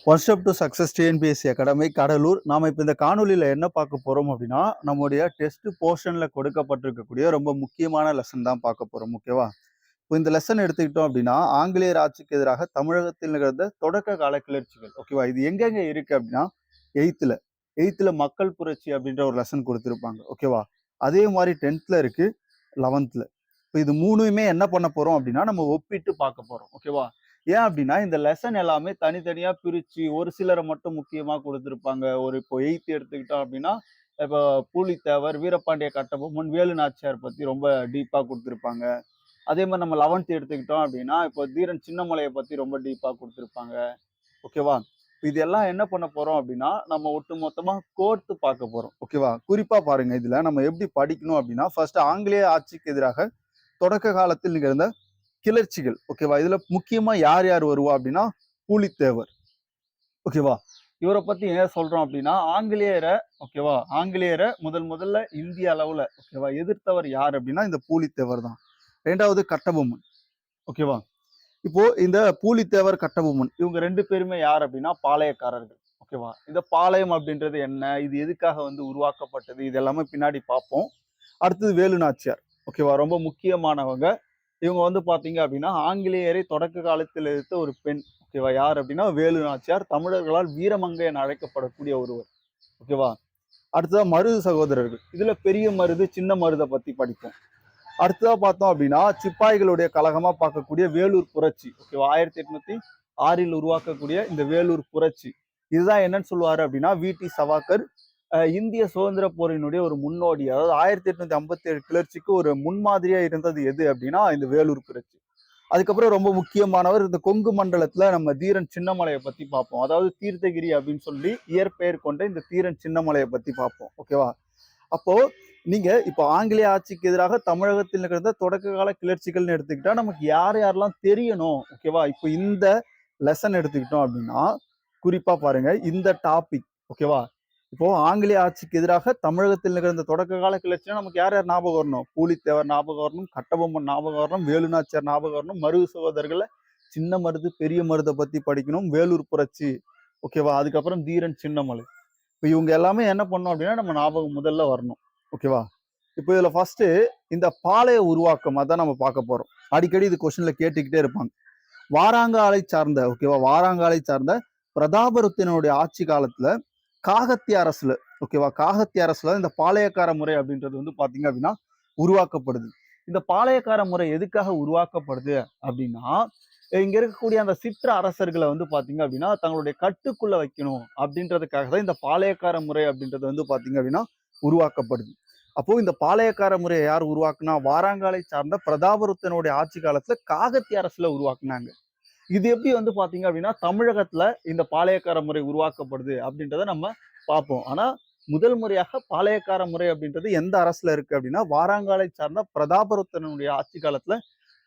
One step to success TNPSC academy Cuddalore. நாம இப்போ இந்த காணொலியில் என்ன பார்க்க போறோம் அப்படின்னா, நம்முடைய டெஸ்ட் போர்ஷன்ல கொடுக்கப்பட்டிருக்கக்கூடிய ரொம்ப முக்கியமான லெசன் தான் பார்க்க போறோம். ஓகேவா? இப்போ இந்த லெசன் எடுத்துக்கிட்டோம் அப்படின்னா, ஆங்கிலேயர் ஆட்சிக்கு எதிராக தமிழகத்தில் நிகழ்ந்த தொடக்க கால கிளர்ச்சிகள். ஓகேவா? இது எங்கெங்க இருக்கு அப்படின்னா, எயித்துல எயித்துல மக்கள் புரட்சி அப்படின்ற ஒரு லெசன் கொடுத்துருப்பாங்க. ஓகேவா? அதே மாதிரி 10th இருக்கு, 11th. இப்போ இது மூணுமே என்ன பண்ண போறோம் அப்படின்னா, நம்ம ஒப்பிட்டு பார்க்க போறோம். ஓகேவா? ஏன் அப்படின்னா இந்த லெசன் எல்லாமே தனித்தனியா பிரிச்சு ஒரு சிலரை மட்டும் முக்கியமா கொடுத்துருப்பாங்க. இப்போ 8th எடுத்துக்கிட்டோம் அப்படின்னா, இப்போ பூலித்தேவர், வீரபாண்டிய கட்டபொம்மன், வேலு நாச்சியார் பத்தி ரொம்ப டீப்பா கொடுத்துருப்பாங்க. அதே மாதிரி நம்ம 11th எடுத்துக்கிட்டோம் அப்படின்னா, இப்போ தீரன் சின்னமலையை பத்தி ரொம்ப டீப்பா கொடுத்துருப்பாங்க. ஓகேவா? இதெல்லாம் என்ன பண்ண போறோம் அப்படின்னா, நம்ம ஒட்டுமொத்தமா கோர்த்து பார்க்க போறோம். ஓகேவா? குறிப்பா பாருங்க, இதுல நம்ம எப்படி படிக்கணும் அப்படின்னா, ஃபர்ஸ்ட் ஆங்கிலேய ஆட்சிக்கு எதிராக தொடக்க காலத்தில் நிகழ்ந்த கிளர்ச்சிகள். ஓகேவா? இதுல முக்கியமா யார் யார் வருவா அப்படின்னா, பூலித்தேவர். ஓகேவா? இவரை பத்தி ஏன் சொல்றோம் அப்படின்னா, ஓகேவா, ஆங்கிலேயரை முதல்ல இந்திய அளவுல ஓகேவா எதிர்த்தவர் யார் அப்படின்னா இந்த பூலித்தேவர் தான். 2வது கட்டபொம்மன். ஓகேவா? இப்போ இந்த பூலித்தேவர், கட்டபொம்மன் இவங்க 2 பேருமே யார் அப்படின்னா பாளையக்காரர்கள். ஓகேவா? இந்த பாளையம் அப்படின்றது என்ன, இது எதுக்காக வந்து உருவாக்கப்பட்டது, இது எல்லாமே பின்னாடி பார்ப்போம். அடுத்தது வேலு நாச்சியார். ஓகேவா? ரொம்ப முக்கியமானவங்க. இவங்க வந்து பாத்தீங்க அப்படின்னா, ஆங்கிலேயரை தொடக்க காலத்தில் எதிர்த்த ஒரு பெண். ஓகேவா? யார் அப்படின்னா வேலு நாச்சியார். தமிழர்களால் வீரமங்கை என அழைக்கப்படக்கூடிய ஒருவர். ஓகேவா? அடுத்ததா மருது சகோதரர்கள். இதுல பெரிய மருது, சின்ன மருதை பத்தி படிப்போம். அடுத்ததா பார்த்தோம் அப்படின்னா, சிப்பாய்களுடைய கழகமா பார்க்கக்கூடிய வேலூர் புரட்சி. ஓகேவா? 1806 உருவாக்கக்கூடிய இந்த வேலூர் புரட்சி. இதுதான் என்னன்னு சொல்லுவாரு அப்படின்னா, வி.டி. சவாக்கர் இந்திய சுதந்திர போரினுடைய ஒரு முன்னோடி. அதாவது 1857 கிளர்ச்சிக்கு ஒரு முன்மாதிரியா இருந்தது எது அப்படின்னா இந்த வேலூர் புரட்சி. அதுக்கப்புறம் ரொம்ப முக்கியமானவர் இந்த கொங்கு மண்டலத்துல நம்ம தீரன் சின்னமலையை பத்தி பார்ப்போம். அதாவது தீர்த்தகிரி அப்படின்னு சொல்லி இயற்பெயர் கொண்ட இந்த தீரன் சின்னமலையை பத்தி பார்ப்போம். ஓகேவா? அப்போ நீங்க இப்போ ஆங்கிலேய ஆட்சிக்கு எதிராக தமிழகத்தில் நிகழ்ந்த தொடக்க கால கிளர்ச்சிகள்னு எடுத்துக்கிட்டா நமக்கு யார் யாரெல்லாம் தெரியணும். ஓகேவா? இப்போ இந்த லெசன் எடுத்துக்கிட்டோம் அப்படின்னா, குறிப்பா பாருங்க இந்த டாபிக். ஓகேவா? இப்போ ஆங்கிலேய ஆட்சிக்கு எதிராக தமிழகத்தில் நிகழ்ந்த தொடக்க கால கிளர்ச்சினா நமக்கு யார் யார் ஞாபகம் வரணும்? பூலித்தேவர் ஞாபகம் வரணும், கட்டபொம்மன் ஞாபகம் வரணும், வேலுநாச்சியார் ஞாபகம் வரணும், மருது சகோதரர்கள சின்ன மருது, பெரிய மருதை பத்தி படிக்கணும், வேலூர் புரட்சி. ஓகேவா? அதுக்கப்புறம் தீரன் சின்னமலை. இப்போ இவங்க எல்லாமே என்ன பண்ணோம் அப்படின்னா நம்ம ஞாபகம் முதல்ல வரணும். ஓகேவா? இப்போ இதுல ஃபர்ஸ்ட் இந்த பாளைய உருவாக்கம் அதான் நம்ம பார்க்க போறோம். அடிக்கடி இது கொஸ்டின்ல கேட்டுக்கிட்டே இருப்பாங்க. வாராங்காலை சார்ந்த ஓகேவா, வாராங்காலை சார்ந்த பிரதாபருத்தினுடைய ஆட்சி காலத்துல காகத்திய அரசுல ஓகேவா, காகத்திய அரசுல இந்த பாளையக்கார முறை அப்படின்றது வந்து பாத்தீங்க அப்படின்னா உருவாக்கப்படுது. இந்த பாளையக்கார முறை எதுக்காக உருவாக்கப்படுது அப்படின்னா, இங்க இருக்கக்கூடிய அந்த சிற்ற அரசர்களை வந்து பாத்தீங்க அப்படின்னா தங்களுடைய கட்டுக்குள்ள வைக்கணும் அப்படின்றதுக்காக தான் இந்த பாளையக்கார முறை அப்படின்றது வந்து பாத்தீங்க அப்படின்னா உருவாக்கப்படுது. அப்போ இந்த பாளையக்கார முறையை யார் உருவாக்குனா, வாராங்காலை சார்ந்த பிரதாபருத்தனுடைய ஆட்சி காலத்துல காகத்திய அரசுல உருவாக்குனாங்க. இது எப்படி வந்து பாத்தீங்க அப்படின்னா தமிழகத்துல இந்த பாளையக்கார முறை உருவாக்கப்படுது அப்படின்றத நம்ம பார்ப்போம். ஆனா முதல் முறையாக பாளையக்கார முறை அப்படின்றது எந்த அரசுல இருக்கு அப்படின்னா, வாராங்காலை சார்ந்த பிரதாபருத்தனுடைய ஆட்சி காலத்துல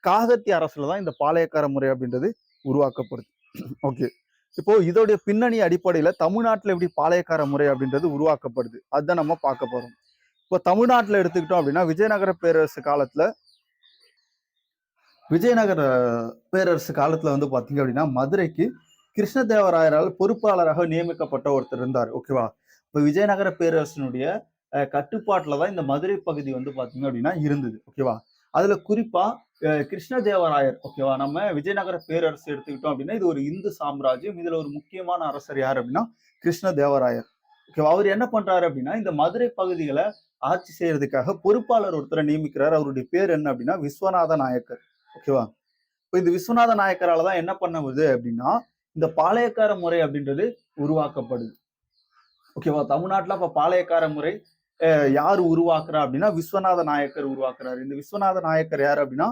காகத்திய அரசுல தான் இந்த பாளையக்கார முறை அப்படின்றது உருவாக்கப்படுது. ஓகே. இப்போ இதோடைய பின்னணி அடிப்படையில தமிழ்நாட்டுல எப்படி பாளையக்கார முறை அப்படின்றது உருவாக்கப்படுது அதுதான் நம்ம பார்க்க போறோம். இப்போ தமிழ்நாட்டுல எடுத்துக்கிட்டோம் அப்படின்னா, விஜயநகர பேரரசு காலத்துல வந்து பாத்தீங்க அப்படின்னா மதுரைக்கு கிருஷ்ணதேவராயரால் பொறுப்பாளராக நியமிக்கப்பட்ட ஒருத்தர் இருந்தார். ஓகேவா? இப்போ விஜயநகர பேரரசினுடைய கட்டுப்பாட்டுல தான் இந்த மதுரை பகுதி வந்து பாத்தீங்க அப்படின்னா இருந்தது. ஓகேவா? அதுல குறிப்பா கிருஷ்ணதேவராயர். ஓகேவா? நம்ம விஜயநகர பேரரசு எடுத்துக்கிட்டோம் அப்படின்னா இது ஒரு இந்து சாம்ராஜ்யம். இதுல ஒரு முக்கியமான அரசர் யார் அப்படின்னா கிருஷ்ணதேவராயர். ஓகேவா? அவர் என்ன பண்றாரு அப்படின்னா இந்த மதுரை பகுதிகளை ஆட்சி செய்யறதுக்காக பொறுப்பாளர் ஒருத்தரை நியமிக்கிறார். அவருடைய பேர் என்ன அப்படின்னா விஸ்வநாத நாயக்கர். ஓகேவா? இப்போ இந்த விஸ்வநாத நாயக்கரால தான் என்ன பண்ணுது அப்படின்னா இந்த பாளையக்கார முறை அப்படின்றது உருவாக்கப்படுது. ஓகேவா? தமிழ்நாட்டுல அப்ப பாளையக்கார முறை யார் உருவாக்குறா அப்படின்னா விஸ்வநாத நாயக்கர் உருவாக்குறாரு. இந்த விஸ்வநாத நாயக்கர் யார் அப்படின்னா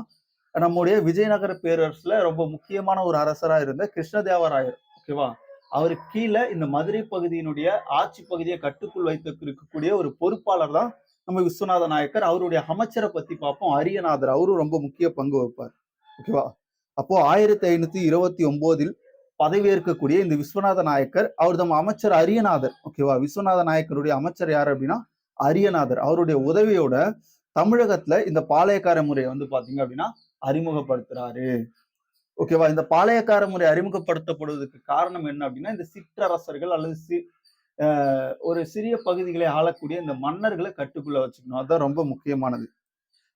நம்முடைய விஜயநகர பேரரசுல ரொம்ப முக்கியமான ஒரு அரசரா இருந்த கிருஷ்ணதேவராயர். ஓகேவா? அவருக்கு கீழே இந்த மதுரை பகுதியினுடைய ஆட்சி பகுதியை கட்டுக்குள் வைத்து இருக்கக்கூடிய ஒரு பொறுப்பாளர் தான் நம்ம விஸ்வநாத நாயக்கர். அவருடைய அமைச்சரை பத்தி பார்ப்போம், அரியநாதர். அவரும் ரொம்ப முக்கிய பங்கு வைப்பார். ஓகேவா? அப்போ 1529 பதவியேற்கக்கூடிய இந்த விஸ்வநாத நாயக்கர், அவர் நம்ம அமைச்சர் அரியநாதர். ஓகேவா? விஸ்வநாத நாயக்கருடைய அமைச்சர் யார் அப்படின்னா அரியநாதர். அவருடைய உதவியோட தமிழகத்துல இந்த பாளையக்கார முறையை வந்து பாத்தீங்க அப்படின்னா அறிமுகப்படுத்துறாரு. ஓகேவா? இந்த பாளையக்கார முறை அறிமுகப்படுத்தப்படுவதற்கு காரணம் என்ன அப்டின்னா, இந்த சிற்றரசர்கள் அல்லது அ ஒரு சிறிய பகுதிகளை ஆளக்கூடிய இந்த மன்னர்கள கட்டுக்குள்ள வச்சுக்கணும். அதுதான் ரொம்ப முக்கியமானது.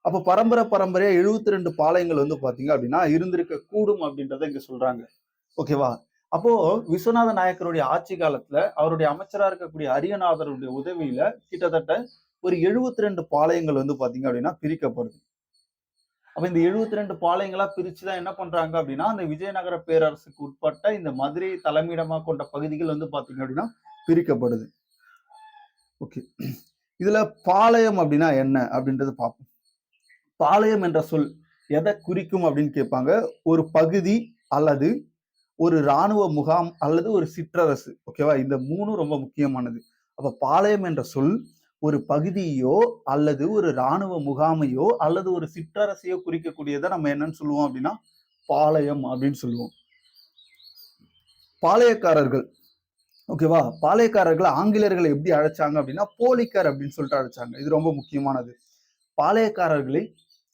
அப்ப பரம்பரையா 72 பாளையங்கள் வந்து பார்த்தீங்க அப்டின்னா, இருந்திருக்க கூடும் அப்டின்றத இங்க சொல்றாங்க. ஓகேவா? அப்போ விஸ்வநாத நாயக்கருடைய ஆட்சி காலத்துல, அவருடைய அமைச்சரா இருக்கக்கூடிய அரியநாதருடைய உதவியில கிட்டத்தட்ட ஒரு 72 பாளையங்கள் வந்து பார்த்தீங்க அப்டின்னா பிரிக்கப்படுது. அப்ப இந்த 72 பாளையங்களா பிரிச்சு தான் என்ன பண்றாங்க அப்டின்னா, அந்த விஜயநகர பேரரசுக்கு உட்பட்ட இந்த மதுரையை தலைமையிடமா கொண்ட பகுதிகள் வந்து பார்த்தீங்க அப்டின்னா பிரிக்கப்படுது. ஓகே. இதுல பாளையம் அப்டின்னா என்ன அப்டின்றத பார்ப்போம். பாளையம் என்ற சொல் எத குறிக்கும் அப்டின்னு கேட்பாங்க. ஒரு பகுதி அல்லது ஒரு ராணுவ முகாம் அல்லது ஒரு சிற்றரசு. ஓகேவா? இந்த 3ம் ரொம்ப முக்கியமானது. அப்ப பாளையம் என்ற சொல் ஒரு பகுதியோ, அல்லது ஒரு ராணுவ முகாமையோ, அல்லது ஒரு சிற்றரசையோ குறிக்கக்கூடியத நம்ம என்னன்னு சொல்லுவோம் அப்டின்னா, பாளையம் அப்டின்னு சொல்லுவோம். பாளையக்காரர்கள் ஓகேவா? பாளையக்காரர்கள ஆங்கிலேயர்கள் எப்படி அழைச்சாங்க அப்டின்னா, போலிக்கர் அப்டின்னு சொல்லிட்டு அழைச்சாங்க. இது ரொம்ப முக்கியமானது. பாளையக்காரர்களை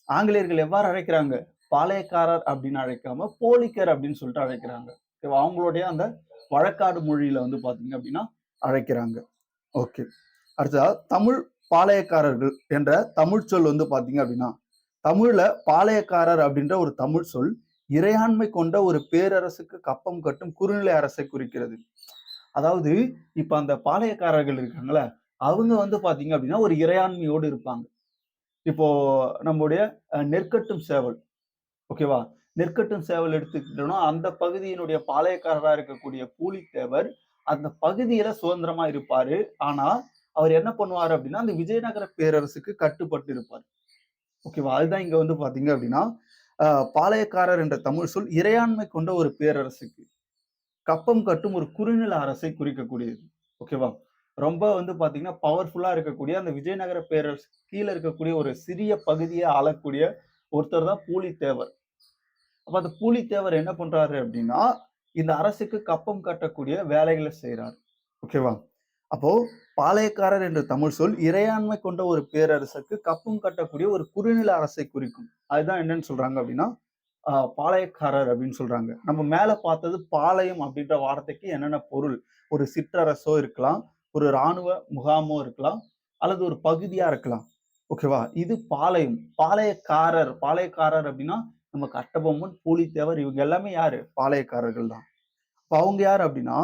ஆங்கிலேயர்கள் எவ்வாறு அழைக்கிறாங்க? பாளையக்காரர் அப்படின்னு அழைக்காம, போலிக்கர் அப்படின்னு சொல்லிட்டு அழைக்கிறாங்க. ஓகேவா? அவங்களுடைய அந்த வழக்காடு மொழியில வந்து பார்த்தீங்க அப்படின்னா அழைக்கிறாங்க. ஓகே. அடுத்ததா தமிழ் பாளையக்காரர்கள் என்ற தமிழ் சொல் வந்து பார்த்தீங்க அப்படின்னா, தமிழ்ல பாளையக்காரர் அப்படின்ற ஒரு தமிழ் சொல், இறையாண்மை கொண்ட ஒரு பேரரசுக்கு கப்பம் கட்டும் குறுநிலை அரசை குறிக்கிறது. அதாவது இப்ப அந்த பாளையக்காரர்கள் இருக்காங்கல்ல, அவங்க வந்து பார்த்தீங்க அப்படின்னா ஒரு இறையாண்மையோடு இருப்பாங்க. இப்போ நம்முடைய நெற்கட்டும் சேவல் ஓகேவா? நெற்கட்டும் சேவல் எடுத்துக்கிட்டோம்னா, அந்த பகுதியினுடைய பாளையக்காரரா இருக்கக்கூடிய பூலித்தேவர், அந்த பகுதியில சுதந்திரமா இருப்பாரு. ஆனா, அவர் என்ன பண்ணுவாரு அப்டின்னா, அந்த விஜயநகர பேரரசுக்கு கட்டுப்பட்டு இருப்பார். ஓகேவா? அதுதான் இங்க வந்து பார்த்தீங்க அப்டின்னா, அ பாளையக்காரர் என்ற தமிழ் சொல் இறையாண்மை கொண்ட ஒரு பேரரசுக்கு, கப்பம் கட்டும் ஒரு குறுநில அரசை குறிக்கக்கூடியது. ஓகேவா? ரொம்ப வந்து பார்த்தீங்கன்னா, பவர்ஃபுல்லா இருக்கக்கூடிய அந்த விஜயநகர பேரரசு கீழ இருக்கக்கூடிய ஒரு சிறிய பகுதிய ஆளக்கூடிய ஒருத்தர் தான் பூலித்தேவர். அப்ப அந்த பூலித்தேவர் என்ன பண்றாரு அப்படின்னா, இந்த அரசுக்கு கப்பம் கட்டக்கூடிய வேலைகள செய்றாரு. ஓகேவா? அப்போ பாளையக்காரர் என்ற தமிழ் சொல் இறையாண்மை கொண்ட ஒரு பேரரசுக்கு கப்பம் கட்டக்கூடிய ஒரு குறுநில அரசை குறிக்கும். அதுதான் என்னன்னு சொல்றாங்க அப்படின்னா, பாளையக்காரர் அப்படின்னு சொல்றாங்க. நம்ம மேல பார்த்தது பாளையம் அப்படின்ற வார்த்தைக்கு என்னென்ன பொருள்? ஒரு சிற்றரசோ இருக்கலாம், ஒரு ராணுவ முகாமோ இருக்கலாம், அல்லது ஒரு பகுதியா இருக்கலாம். ஓகேவா? இது பாளையம். பாளையக்காரர் அப்படின்னா, நம்ம கட்டபொம்மன், பூலித்தேவர் இவங்க எல்லாமே யாரு? பாளையக்காரர்கள் தான். அப்ப அவங்க யாரு அப்படின்னா,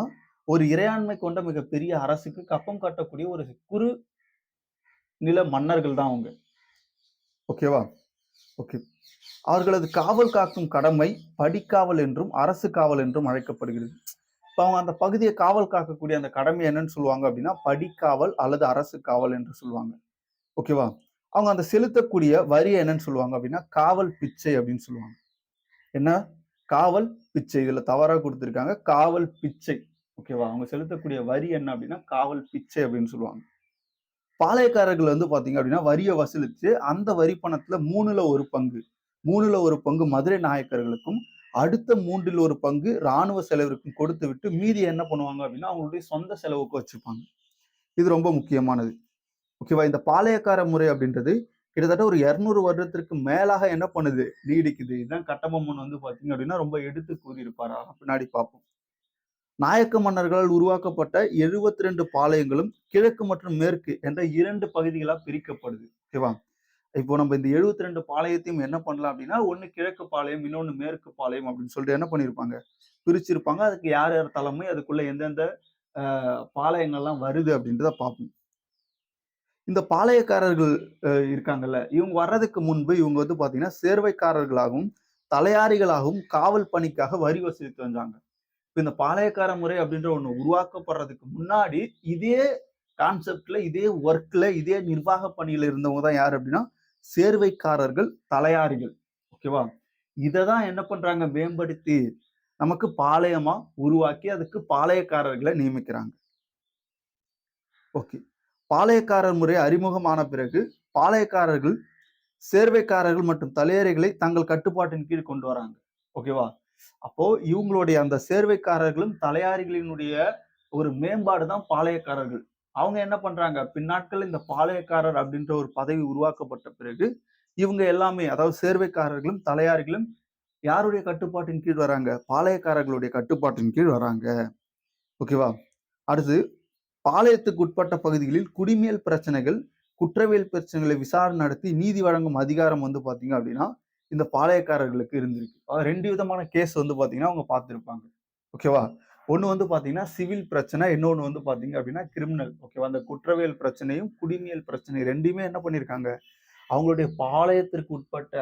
ஒரு இறையாண்மை கொண்ட மிகப்பெரிய அரசுக்கு கப்பம் கட்டக்கூடிய ஒரு குறு நில மன்னர்கள் தான் அவங்க. ஓகேவா? ஓகே. அவர்களது காவல் காக்கும் கடமை படிக்காவல் என்றும், அரசு காவல் என்றும் அழைக்கப்படுகிறது. இப்ப அவங்க அந்த பகுதிய காவல் காக்கக்கூடிய அந்த கடமை என்னன்னு சொல்லுவாங்க அப்படின்னா, படிக்காவல் அல்லது அரசு காவல் என்று சொல்லுவாங்க. ஓகேவா? அவங்க அந்த செலுத்தக்கூடிய வரிய என்னன்னு சொல்லுவாங்க அப்படின்னா, காவல் பிச்சை அப்படின்னு சொல்லுவாங்க. என்ன? காவல் பிச்சை. இதுல தவறா குடுத்திருக்காங்க. காவல் பிச்சை. ஓகேவா? அவங்க செலுத்தக்கூடிய வரி என்ன அப்படின்னா, காவல் பிச்சை அப்படின்னு சொல்லுவாங்க. பாளையக்காரர்கள் வந்து பார்த்தீங்க அப்படின்னா, வரிய வசூலிச்சு அந்த வரி பணத்துல 3ல 1 பங்கு 3ல 1 பங்கு மதுரை நாயக்கர்களுக்கும், அடுத்த 3ல் 1 பங்கு ராணுவ செலவிற்கும் கொடுத்துவிட்டு, மீதிய என்ன பண்ணுவாங்க அப்படின்னா, அவங்களுடைய சொந்த செலவுக்கு வச்சுப்பாங்க. இது ரொம்ப முக்கியமானது. ஓகேவா? இந்த பாளையக்கார முறை அப்படின்றது கிட்டத்தட்ட ஒரு 200 வருடத்திற்கு மேலாக என்ன பண்ணுது? நீடிக்குது. இதுதான் கட்டபொம்மன் வந்து பார்த்தீங்க அப்படின்னா, ரொம்ப எடுத்து கூறியிருப்பாரு. பின்னாடி பார்ப்போம். நாயக்க மன்னர்களால் உருவாக்கப்பட்ட 72 பாளையங்களும் கிழக்கு மற்றும் மேற்கு என்ற 2 பகுதிகளா பிரிக்கப்படுது. ஓகேவா? இப்போ நம்ம இந்த 72 பாளையத்தையும் என்ன பண்ணலாம் அப்படின்னா, ஒண்ணு கிழக்கு பாளையம், இன்னொன்னு மேற்கு பாளையம் அப்படின்னு சொல்லிட்டு என்ன பண்ணியிருப்பாங்க? பிரிச்சிருப்பாங்க. அதுக்கு யார் யார் தலைமை, அதுக்குள்ள எந்தெந்த பாளையங்கள்லாம் வருது அப்படின்றத பார்ப்போம். இந்த பாளையக்காரர்கள் இருக்காங்கல்ல, இவங்க வர்றதுக்கு முன்பு இவங்க வந்து பார்த்தீங்கன்னா, சேர்வைக்காரர்களாகவும், தலையாரிகளாகவும் காவல் பணிக்காக வரி வசூலித்து வந்தாங்க. இப்ப இந்த பாளையக்கார முறை அப்படின்ற ஒண்ணு உருவாக்கப்படுறதுக்கு முன்னாடி, இதே கான்செப்ட்ல, இதே வொர்க்ல, இதே நிர்வாக பணியில இருந்தவங்க தான் யாரு அப்படின்னா, சேர்வைக்காரர்கள், தலையாரிகள். ஓகேவா? இத தான் என்ன பண்றாங்க மேம்படுத்தி, நமக்கு பாளையமா உருவாக்கி, அதுக்கு பாளையக்காரர்கள நியமிக்கிறாங்க. ஓகே. பாளையக்காரர் முறை அறிமுகமான பிறகு, பாளையக்காரர்கள், சேர்வைக்காரர்கள் மற்றும் தலையறைகளை தங்கள் கட்டுப்பாட்டின் கீழ் கொண்டு வராங்க. ஓகேவா? அப்போ இவங்களுடைய அந்த சேர்வைக்காரர்களும், தலையாரிகளினுடைய ஒரு மேம்பாடு தான் பாளையக்காரர்கள். அவங்க என்ன பண்றாங்க, பின்னாட்கள்ல இந்த பாளையக்காரர் அப்படின்ற ஒரு பதவி உருவாக்கப்பட்ட பிறகு, இவங்க எல்லாமே அதாவது சேர்வைக்காரர்களும், தலையாரிகளும் யாருடைய கட்டுப்பாட்டின் கீழ் வராங்க? பாளையக்காரர்களுடைய கட்டுப்பாட்டின் கீழ் வராங்க. ஓகேவா? அடுத்து பாளையத்துக்கு உட்பட்ட பகுதிகளில் குடிமையல் பிரச்சனைகள், குற்றவியல் பிரச்சனைகளை விசாரணை நடத்தி நீதி வழங்கும் அதிகாரம் வந்து பார்த்தீங்க அப்படின்னா, இந்த பாளையக்காரர்களுக்கு இருந்திருக்கு. 2 விதமான கேஸ் வந்து பார்த்தீங்கன்னா, அவங்க பார்த்திருப்பாங்க. ஓகேவா? ஒண்ணு வந்து பார்த்தீங்கன்னா, சிவில் பிரச்சனை. இன்னொன்னு வந்து பார்த்தீங்க அப்படின்னா, கிரிமினல். ஓகேவா? அந்த குற்றவியல் பிரச்சனையும், குடிமையல் பிரச்சனை 2யுமே என்ன பண்ணியிருக்காங்க, அவங்களுடைய பாளையத்திற்கு உட்பட்ட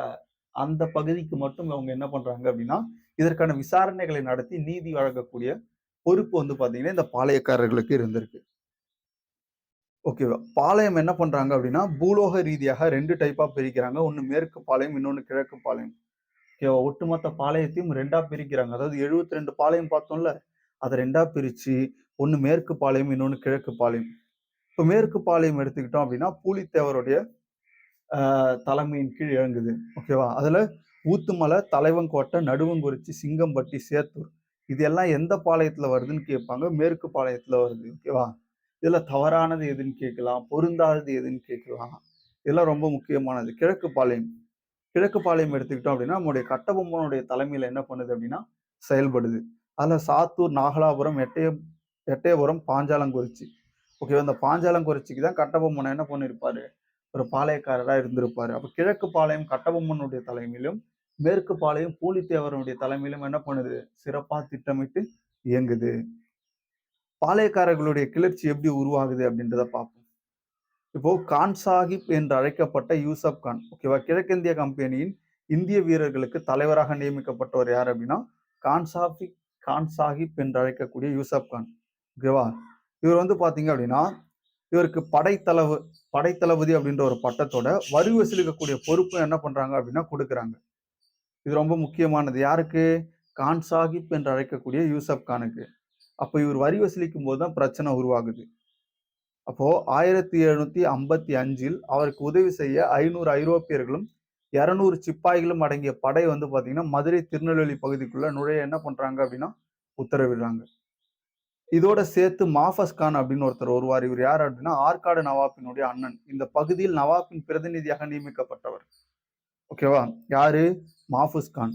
அந்த பகுதிக்கு மட்டும் அவங்க என்ன பண்றாங்க அப்படின்னா, இதற்கான விசாரணைகளை நடத்தி நீதி வழங்கக்கூடிய பொறுப்பு வந்து பார்த்தீங்கன்னா, இந்த பாளையக்காரர்களுக்கு இருந்திருக்கு. ஓகேவா. பாளையம் என்ன பண்றாங்க அப்படின்னா, பூலோக ரீதியாக 2 டைப்பா பிரிக்கிறாங்க. ஒண்ணு மேற்கு பாளையம், இன்னொன்னு கிழக்கு பாளையம். ஓகேவா. ஒட்டுமொத்த பாளையத்தையும் 2ஆ பிரிக்கிறாங்க. அதாவது 72 பாளையம் பார்த்தோம்ல, அத 2ஆ பிரிச்சு, ஒண்ணு மேற்கு பாளையம், இன்னொன்னு கிழக்கு பாளையம். இப்ப மேற்கு பாளையம் எடுத்துக்கிட்டோம் அப்படின்னா, பூலித்தேவருடைய தலைமையின் கீழ் இயங்குது. ஓகேவா. அதுல ஊத்துமலை, தலைவன்கோட்டை, நடுவங்குறிச்சி, சிங்கம்பட்டி, சேத்தூர் இது எல்லாம் எந்த பாளையத்துல வருதுன்னு கேட்பாங்க. மேற்கு பாளையத்துல வருது. ஓகேவா. இதுல தவறானது எதுன்னு கேட்கலாம். பொருந்தாதது எதுன்னு கேட்கலாம். இதெல்லாம் ரொம்ப முக்கியமானது. கிழக்கு பாளையம். கிழக்கு பாளையம் எடுத்துக்கிட்டோம் அப்படின்னா, நம்முடைய கட்டபொம்மனுடைய தலைமையில என்ன பண்ணுது அப்படின்னா, செயல்படுது. அதுல சாத்தூர், நாகலாபுரம், எட்டயபுரம், பாஞ்சாலங்குறிச்சி. ஓகேவா. இந்த பாஞ்சாலங்குறிச்சிக்கு தான் கட்டபொம்மன் என்ன பண்ணியிருப்பாரு, ஒரு பாளையக்காரரா இருந்திருப்பாரு. அப்ப கிழக்கு பாளையம் கட்டபொம்மனுடைய தலைமையிலும், மேற்கு பாளையம் பூலித்தேவருடைய தலைமையிலும் என்ன பண்ணுது, சிறப்பா திட்டமிட்டு இயங்குது. பாளையக்காரர்களுடைய கிளர்ச்சி எப்படி உருவாகுது அப்படின்றத பார்ப்போம். இப்போ கான் சாஹிப் என்று அழைக்கப்பட்ட யூசப் கான். ஓகேவா. கிழக்கிந்திய கம்பெனியின் இந்திய வீரர்களுக்கு தலைவராக நியமிக்கப்பட்டவர் யார் அப்படின்னா, கான் சாஹிப் என்று அழைக்கக்கூடிய யூசப் கான். ஓகேவா. இவர் வந்து பாத்தீங்க அப்படின்னா, இவருக்கு படைத்தளபதி அப்படின்ற ஒரு பட்டத்தோட வரி வசூலிக்கக்கூடிய பொறுப்பு என்ன பண்றாங்க அப்படின்னா குடுக்குறாங்க. இது ரொம்ப முக்கியமானது. யாருக்கு? கான் சாஹிப் என்று அழைக்கக்கூடிய யூசப் கானுக்கு. அப்ப இவர் வரி வசூலிக்கும் போது தான் பிரச்சனை உருவாகுது. அப்போ 1755ல் அவருக்கு உதவி செய்ய 500 ஐரோப்பியர்களும், 200 சிப்பாய்களும் அடங்கிய படை வந்து பாத்தீங்கன்னா, மதுரை, திருநெல்வேலி பகுதிக்குள்ள நுழைய என்ன பண்றாங்க அப்படின்னா, உத்தரவிடுறாங்க. இதோட சேர்த்து மாஃபஸ் கான் அப்படின்னு ஒருத்தர் வருவார். இவர் யார் அப்படின்னா, ஆற்காடு நவாப்பினுடைய அண்ணன். இந்த பகுதியில் நவாப்பின் பிரதிநிதியாக நியமிக்கப்பட்டவர். ஓகேவா? யாரு? மாஃபூஸ் கான்.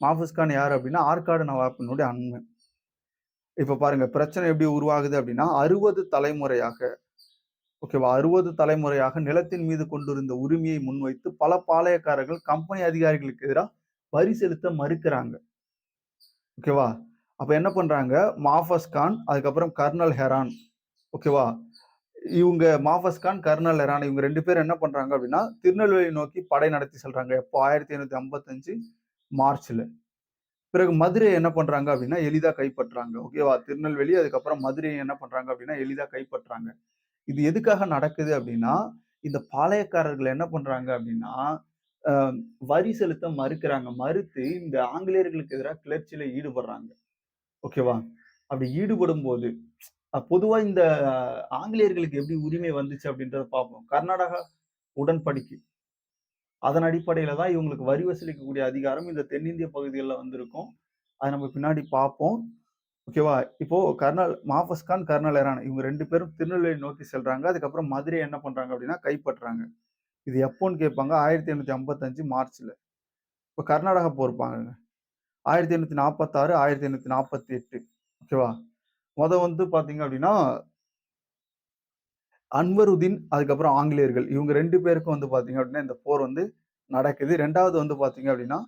மாஃபூஸ் கான் யாரு அப்படின்னா, ஆற்காடு நவாப்பினுடைய அண்ணன். இப்ப பாருங்க பிரச்சனை எப்படி உருவாகுது அப்படின்னா, 60 தலைமுறையாக ஓகேவா? 60 தலைமுறையாக நிலத்தின் மீது கொண்டிருந்த உரிமையை முன்வைத்து பல பாளையக்காரர்கள் கம்பெனி அதிகாரிகளுக்கு எதிரா வரி செலுத்த மறுக்கிறாங்க. ஓகேவா? அப்ப என்ன பண்றாங்க, மாஃபஸ் கான், அதுக்கப்புறம் கர்னல் ஹெரான். ஓகேவா? இவங்க மாஃபஸ் கான், கர்னல் ஹெரான் இவங்க 2 பேரும் என்ன பண்றாங்க அப்படின்னா, திருநெல்வேலி நோக்கி படை நடத்தி செல்றாங்க. எப்போ 1755 மார்ச்ல. பிறகு மதுரைய என்ன பண்றாங்க அப்படின்னா, எளிதா கைப்பற்றாங்க. ஓகேவா? திருநெல்வேலி அதுக்கப்புறம் மதுரைய என்ன பண்றாங்க அப்படின்னா, எளிதா கைப்பற்றாங்க. இது எதுக்காக நடக்குது அப்படின்னா, இந்த பாளையக்காரர்கள் என்ன பண்றாங்க அப்படின்னா, அ வரி செலுத்த மறுக்கிறாங்க. மறுத்து இந்த ஆங்கிலேயர்களுக்கு எதிரா கிளர்ச்சியில ஈடுபடுறாங்க. ஓகேவா? அப்படி ஈடுபடும்போது, பொதுவா இந்த ஆங்கிலேயர்களுக்கு எப்படி உரிமை வந்துச்சு அப்படின்றத பார்ப்போம். கர்நாடகா உடன்படிக்கை. அதன் அடிப்படையில தான் இவங்களுக்கு வரி வசூலிக்கக்கூடிய அதிகாரம் இந்த தென்னிந்திய பகுதிகள்ல வந்திருக்கும். அத நம்ம பின்னாடி பார்ப்போம். ஓகேவா? இப்போ மாஃபஸ் கான், கர்னல் எரான் இவங்க 2 பேரும் திருநெல்வேலி நோக்கி செல்றாங்க. அதுக்கப்புறம் மதுரைய என்ன பண்றாங்க அப்படின்னா, கைப்பற்றாங்க. இது எப்போன்னு கேட்பாங்க. 1855 மார்ச்ல. இப்ப கர்நாடகா போர் பாருங்க. 1846, 1848 ஓகேவா? வந்து பார்த்தீங்க அப்படின்னா, அன்வருதீன் அதுக்கப்புறம் ஆங்கிலேயர்கள் இவங்க 2 பேருக்கும் வந்து பார்த்தீங்க அப்படின்னா, இந்த போர் வந்து நடக்குது. 2வது வந்து பார்த்தீங்க அப்படின்னா,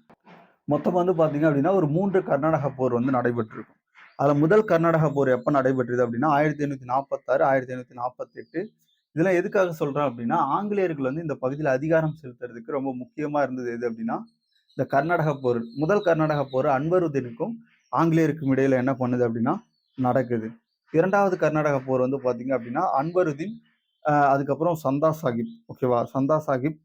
மொத்தம் வந்து பார்த்தீங்க அப்படின்னா, ஒரு 3 கர்நாடகா போர் வந்து நடைபெற்றிருக்கும். அதுல முதல் கர்நாடகா போர் எப்ப நடைபெற்றது அப்படின்னா, 1846, 1848 இதெல்லாம் எதுக்காக சொல்றேன் அப்படின்னா, ஆங்கிலேயர்கள் வந்து இந்த பகுதியில அதிகாரம் செலுத்துறதுக்கு ரொம்ப முக்கியமா இருந்தது எது அப்படின்னா, இந்த கர்நாடகா போர். முதல் கர்நாடகா போர் அன்வருதீனுக்கும், ஆங்கிலேயருக்கும் இடையில என்ன பண்ணுது அப்படின்னா, நடக்குது. 2வது கர்நாடகா போர் வந்து பார்த்தீங்க அப்படின்னா, அன்வருதீன் அதுக்கப்புறம் சந்தா சாஹிப். ஓகேவா? சந்தா சாஹிப்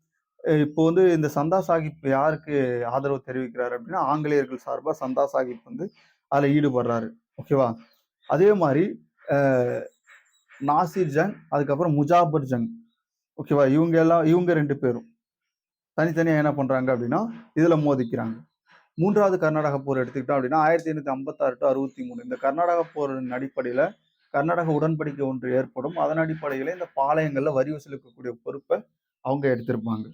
இப்போ வந்து இந்த சந்தா சாஹிப் யாருக்கு ஆதரவு தெரிவிக்கிறாரு அப்படின்னா, ஆங்கிலேயர்கள் சார்பா சந்தா சாஹிப் வந்து அதுல ஈடுபடுறாரு. ஓகேவா? அதே மாரி அ நாசிர் ஜங், அதுக்கப்புறம் முஜாபர் ஜங். ஓகேவா? இவங்க 2 பேரும் தனித்தனியா என்ன பண்றாங்க அப்படின்னா, இதுல மோதிக்கிறாங்க. 3வது கர்நாடக போர் எடுத்துக்கிட்டோம் அப்படின்னா, 1856 டூ 63 இந்த கர்நாடக போரின் அடிப்படையில கர்நாடக உடன்படிக்கை ஒன்று ஏற்படும். அதன் அடிப்படையில இந்த பாளையங்கள்ல வரி வசூலிக்கக்கூடிய பொறுப்ப அவங்க எடுத்திருப்பாங்க.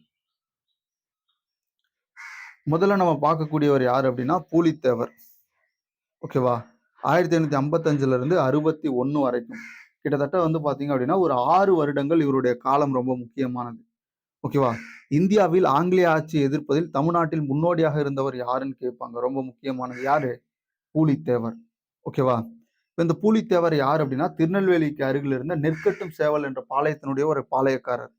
முதல்ல நம்ம பார்க்கக்கூடியவர் யாரு அப்படின்னா பூலித்தேவர். ஓகேவா? 1555ல இருந்து 61 வரைக்கும். கிட்டத்தட்ட வந்து பார்த்தீங்க அப்படின்னா, ஒரு 6 வருடங்கள் இவருடைய காலம் ரொம்ப முக்கியமானது. ஓகேவா? இந்தியாவில் ஆங்கிலேய ஆட்சியை எதிர்ப்பதில் தமிழ்நாட்டில் முன்னோடியாக இருந்தவர் யாருன்னு கேட்பாங்க. ரொம்ப முக்கியமானது. யாரு? பூலித்தேவர். ஓகேவா? இப்ப இந்த பூலித்தேவர் யார் அப்படின்னா, திருநெல்வேலிக்கு அருகில் இருந்த நெற்கட்டும் சேவல் என்ற பாளையத்தினுடைய ஒரு பாளையக்காரர்.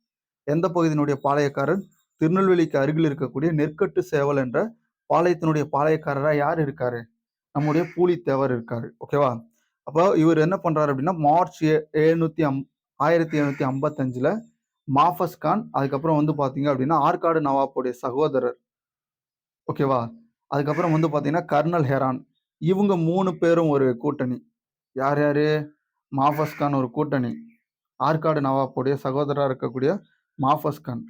எந்த பகுதியினுடைய பாளையக்காரர்? திருநெல்வேலிக்கு அருகில் இருக்கக்கூடிய நெற்கட்டு சேவல் என்ற பாளையத்தினுடைய பாளையக்காரரா யார் இருக்காரு? நம்முடைய பூலித்தேவர் இருக்காரு. ஓகேவா? அப்போ இவர் என்ன பண்றாரு அப்படின்னா, மார்ச் 1755ல மாஃபஸ் கான், அதுக்கப்புறம் வந்து பார்த்தீங்க அப்படின்னா, ஆற்காடு நவாப்புடைய சகோதரர். ஓகேவா? அதுக்கப்புறம் வந்து பார்த்தீங்கன்னா, கர்னல் ஹெரான். இவங்க 3 பேரும் ஒரு கூட்டணி. யார் யாரு? மாஃபஸ் கான் ஒரு கூட்டணி. ஆற்காடு நவாப்புடைய சகோதரரா இருக்கக்கூடிய மாஃபஸ் கான்.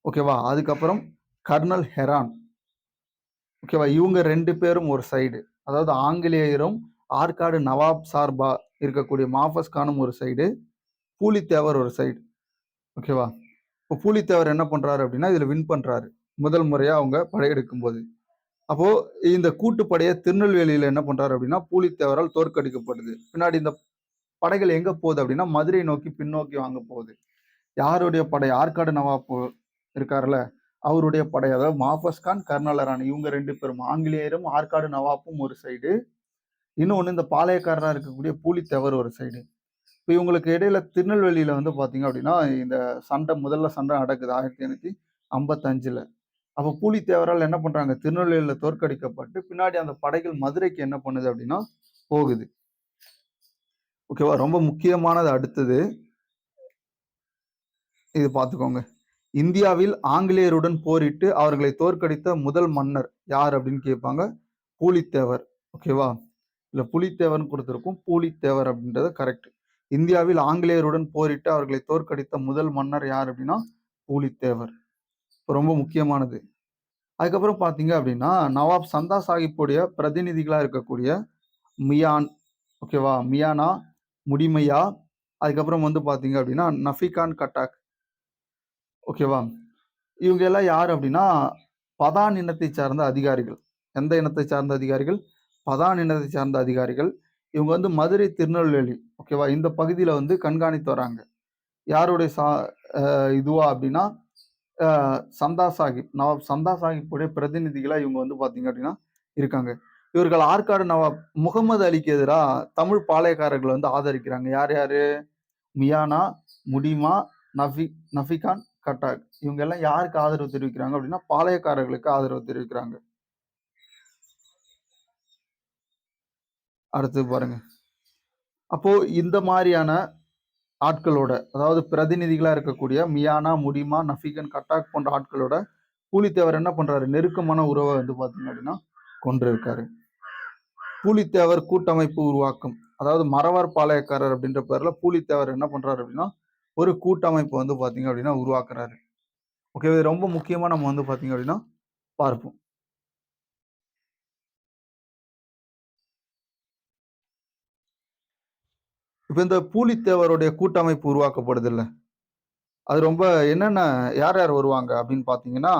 ஓகேவா? அதுக்கப்புறம் கர்னல் ஹெரான். ஓகேவா? இவங்க 2 பேரும் ஒரு சைடு. அதாவது ஆங்கிலேயரும், ஆற்காடு நவாப் சார்பா இருக்கக்கூடிய மாஃபஸ் கானும் ஒரு சைடு, பூலித்தேவர் ஒரு சைடு. ஓகேவா? இப்போ பூலித்தேவர் என்ன பண்றாரு அப்படின்னா, இதுல வின் பண்றாரு. முதல் முறையா அவங்க படையெடுக்கும்போது. அப்போ இந்த கூட்டுப்படைய திருநெல்வேலியில என்ன பண்றாரு அப்படின்னா, பூலித்தேவரால் தோற்கடிக்கப்படுது. பின்னாடி இந்த படைகள் எங்க போகுது அப்படின்னா, மதுரை நோக்கி பின்னோக்கி வாங்க போகுது. யாருடைய படை? ஆற்காடு நவாப் இருக்கார்ல, அவருடைய படை. அதாவது மாஃபஸ் கான், கர்னல் ஹெரான் இவங்க 2 பேரும். ஆங்கிலேயரும், ஆற்காடு நவாப்பும் ஒரு சைடு. இன்னொன்னு இந்த பாளையக்காரரா இருக்கக்கூடிய பூலித்தேவர் ஒரு சைடு. இப்ப இவங்களுக்கு இடையில திருநெல்வேலியில வந்து பார்த்தீங்க அப்படின்னா, இந்த முதல்ல சண்டை நடக்குது 1555ல. அப்ப பூலித்தேவரால் என்ன பண்றாங்க? திருநெல்வேலியில தோற்கடிக்கப்பட்டு, பின்னாடி அந்த படைகள் மதுரைக்கு என்ன பண்ணுது அப்படின்னா, போகுது. ஓகேவா? ரொம்ப முக்கியமானது அடுத்தது. இது பார்த்துக்கோங்க. இந்தியாவில் ஆங்கிலேயருடன் போரிட்டு அவர்களை தோற்கடித்த முதல் மன்னர் யார் அப்படின்னு கேட்பாங்க. பூலித்தேவர். ஓகேவா? இல்ல புலித்தேவர்ன்னு குடுத்திருக்கும். பூலித்தேவர் அப்படின்றது கரெக்ட். இந்தியாவில் ஆங்கிலேயருடன் போரிட்டு அவர்களை தோற்கடித்த முதல் மன்னர் யார் அப்படின்னா, பூலித்தேவர். ரொம்ப முக்கியமானது. அதுக்கப்புறம் பார்த்தீங்க அப்படின்னா, நவாப் சந்தா சாஹிப்புடைய பிரதிநிதிகளா இருக்கக்கூடிய மியான், ஓகேவா? மியானா, முடிமையா, அதுக்கப்புறம் வந்து பார்த்தீங்க அப்படின்னா, நஃபிகான் கட்டாக், ஓகேவா? இவங்க எல்லாம் யார் அப்படின்னா, பதான் இனத்தை சார்ந்த அதிகாரிகள். எந்த இனத்தை சார்ந்த அதிகாரிகள்? பதான் இனத்தை சார்ந்த அதிகாரிகள். இவங்க வந்து மதுரை, திருநெல்வேலி, ஓகேவா? இந்த பகுதியில வந்து கண்காணித்து வராங்க. யாருடைய இதுவா அப்படின்னா, அ சந்தா சாஹிப், நவாப் சந்தா சாஹிப்புடைய பிரதிநிதிகளா இவங்க வந்து பார்த்தீங்க அப்படின்னா இருக்காங்க. இவர்கள் ஆற்காடு நவாப் முகமது அலிக்கு எதிரா தமிழ் பாளையக்காரர்கள வந்து ஆதரிக்கிறாங்க. யார் யாரு? மியானா, முடிமா, நஃபிகான், கட்டாக். இவங்க எல்லாம் யாருக்கு ஆதரவு தெரிவிக்கிறாங்க அப்படின்னா, பாளையக்காரர்களுக்கு ஆதரவு தெரிவிக்கிறாங்க. அடுத்து பாருங்க. அப்போ இந்த மாரியான ஆட்களோட, அதாவது பிரதிநிதிகளா இருக்கக்கூடிய மியானா, முடிமா, நஃபிகன், கட்டாக் போன்ற ஆட்களோட பூலித்தேவர் என்ன பண்றாரு? நெருக்கமான உறவ வந்து பார்த்தீங்க அப்படின்னா, கொண்டிருக்காரு. பூலித்தேவர் கூட்டமைப்பு உருவாக்கம். அதாவது மறவர் பாளையக்காரர் அப்படின்ற பேர்ல பூலித்தேவர் என்ன பண்றாரு அப்படின்னா, ஒரு கூட்டமைப்பு வந்து பார்த்தீங்க அப்படின்னா உருவாக்குறாரு. ஓகே. இது ரொம்ப முக்கியமா நம்ம வந்து பார்த்தீங்க அப்படின்னா பார்ப்போம். இப்ப இந்த பூலித்தேவருடைய கூட்டமைப்பு உருவாக்கப்படுதுல்ல, அது ரொம்ப என்னென்ன யார் யார் வருவாங்க அப்படின்னு பார்த்தீங்கன்னா,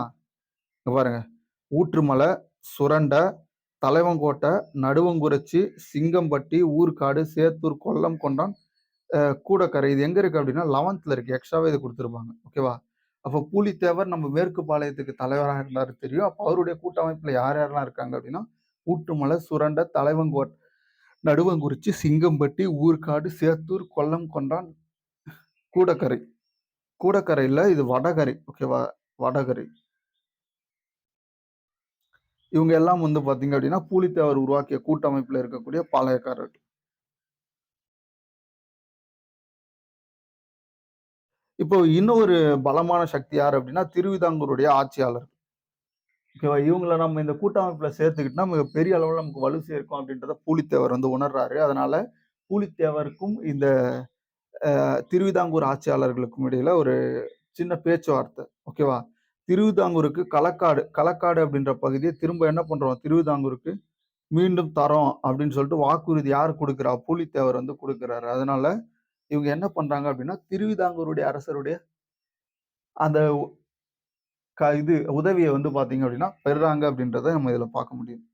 இங்க பாருங்க. ஊற்றுமலை, சுரண்டை, தலைவங்கோட்டை, நடுவங்குறிச்சி, சிங்கம்பட்டி, ஊர்க்காடு, சேத்தூர், கொல்லம் கொண்டான், கூடக்கரை. இது எங்க இருக்கு அப்படின்னா 11th இருக்கு. எக்ஸ்ட்ராவே இது குடுத்திருப்பாங்க. ஓகேவா? அப்போ பூலித்தேவர் நம்ம மேற்கு பாளையத்துக்கு தலைவரா இருந்தாரு தெரியும். அப்ப அவருடைய கூட்டமைப்புல யார் யாரெல்லாம் இருக்காங்க அப்படின்னா, ஊற்றுமலை, சுரண்டை, நடுவங்குறிச்சி, சிங்கம்பட்டி, ஊர்க்காடு, சேத்தூர், கொல்லம் கொண்டான், கூடக்கரை. கூடக்கரை இல்ல, இது வடகரை. ஓகேவா? வடகரை. இவங்க எல்லாம் வந்து பார்த்தீங்க அப்படின்னா, பூலித்தேவர் உருவாக்கிய கூட்டமைப்புல இருக்கக்கூடிய பாளையக்காரர்கள். இப்போ இன்னொரு பலமான சக்தி யார் அப்படின்னா, திருவிதாங்கூருடைய ஆட்சியாளர். ஓகேவா? இவங்கள நம்ம இந்த கூட்டமைப்புல சேர்த்துக்கிட்டோம்னா, பெரிய அளவுல நமக்கு வலு சேர்க்கும் அப்படின்றத பூலித்தேவர் வந்து உணர்றாரு. அதனால பூலித்தேவருக்கும் இந்த திருவிதாங்கூர் ஆட்சியாளர்களுக்கும் இடையில ஒரு சின்ன பேச்சுவார்த்தை. ஓகேவா? திருவிதாங்கூருக்கு களக்காடு அப்படின்ற பகுதிய திரும்ப என்ன பண்றோம்? திருவிதாங்கூருக்கு மீண்டும் தரோம் அப்படின்னு சொல்லிட்டு வாக்குறுதி யார் குடுக்குறா? பூலித்தேவர் வந்து குடுக்குறாரு. அதனால இவங்க என்ன பண்றாங்க அப்படின்னா, திருவிதாங்கூருடைய அரசருடைய அந்த இது உதவிய வந்து பார்த்தீங்க அப்படின்னா, பெறுறாங்க அப்படின்றத நம்ம இதுல பார்க்க முடியும்.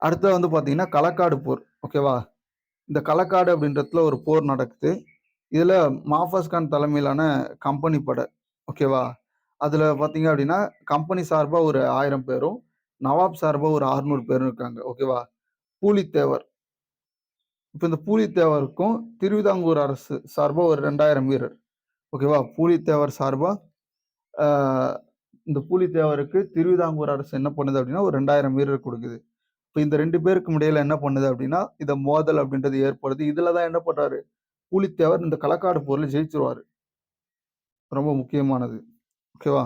அடுத்தது வந்து பார்த்தீங்கன்னா, களக்காடு போர். ஓகேவா? இந்த களக்காடு அப்படின்றதுல ஒரு போர் நடக்குது. இதுல மாஃபஸ் கான் தலைமையிலான கம்பெனி படை. ஓகேவா? அதுல பார்த்தீங்க அப்படின்னா, கம்பெனி சார்பா ஒரு 1000 பேரும், நவாப் சார்பா ஒரு 600 பேரும் இருக்காங்க. ஓகேவா? பூலித்தேவர். இப்ப இந்த பூலித்தேவருக்கும் திருவிதாங்கூர் அரசு சார்பா ஒரு 2000 வீரர். ஓகேவா? பூலித்தேவர் சார்பா அ இந்த பூலித்தேவருக்கு திருவிதாங்கூர் அரசு என்ன பண்ணுது அப்படின்னா, ஒரு 2000 வீரர் குடுக்குது. இப்ப இந்த 2 பேருக்கும் இடையில என்ன பண்ணுது அப்படின்னா, இந்த மோதல் அப்படின்றது ஏற்படுது. இதுல தான் என்ன பண்றாரு, பூலித்தேவர் இந்த களக்காடு போர்ல ஜெயிச்சுருவாரு. ரொம்ப முக்கியமானது. ஓகேவா?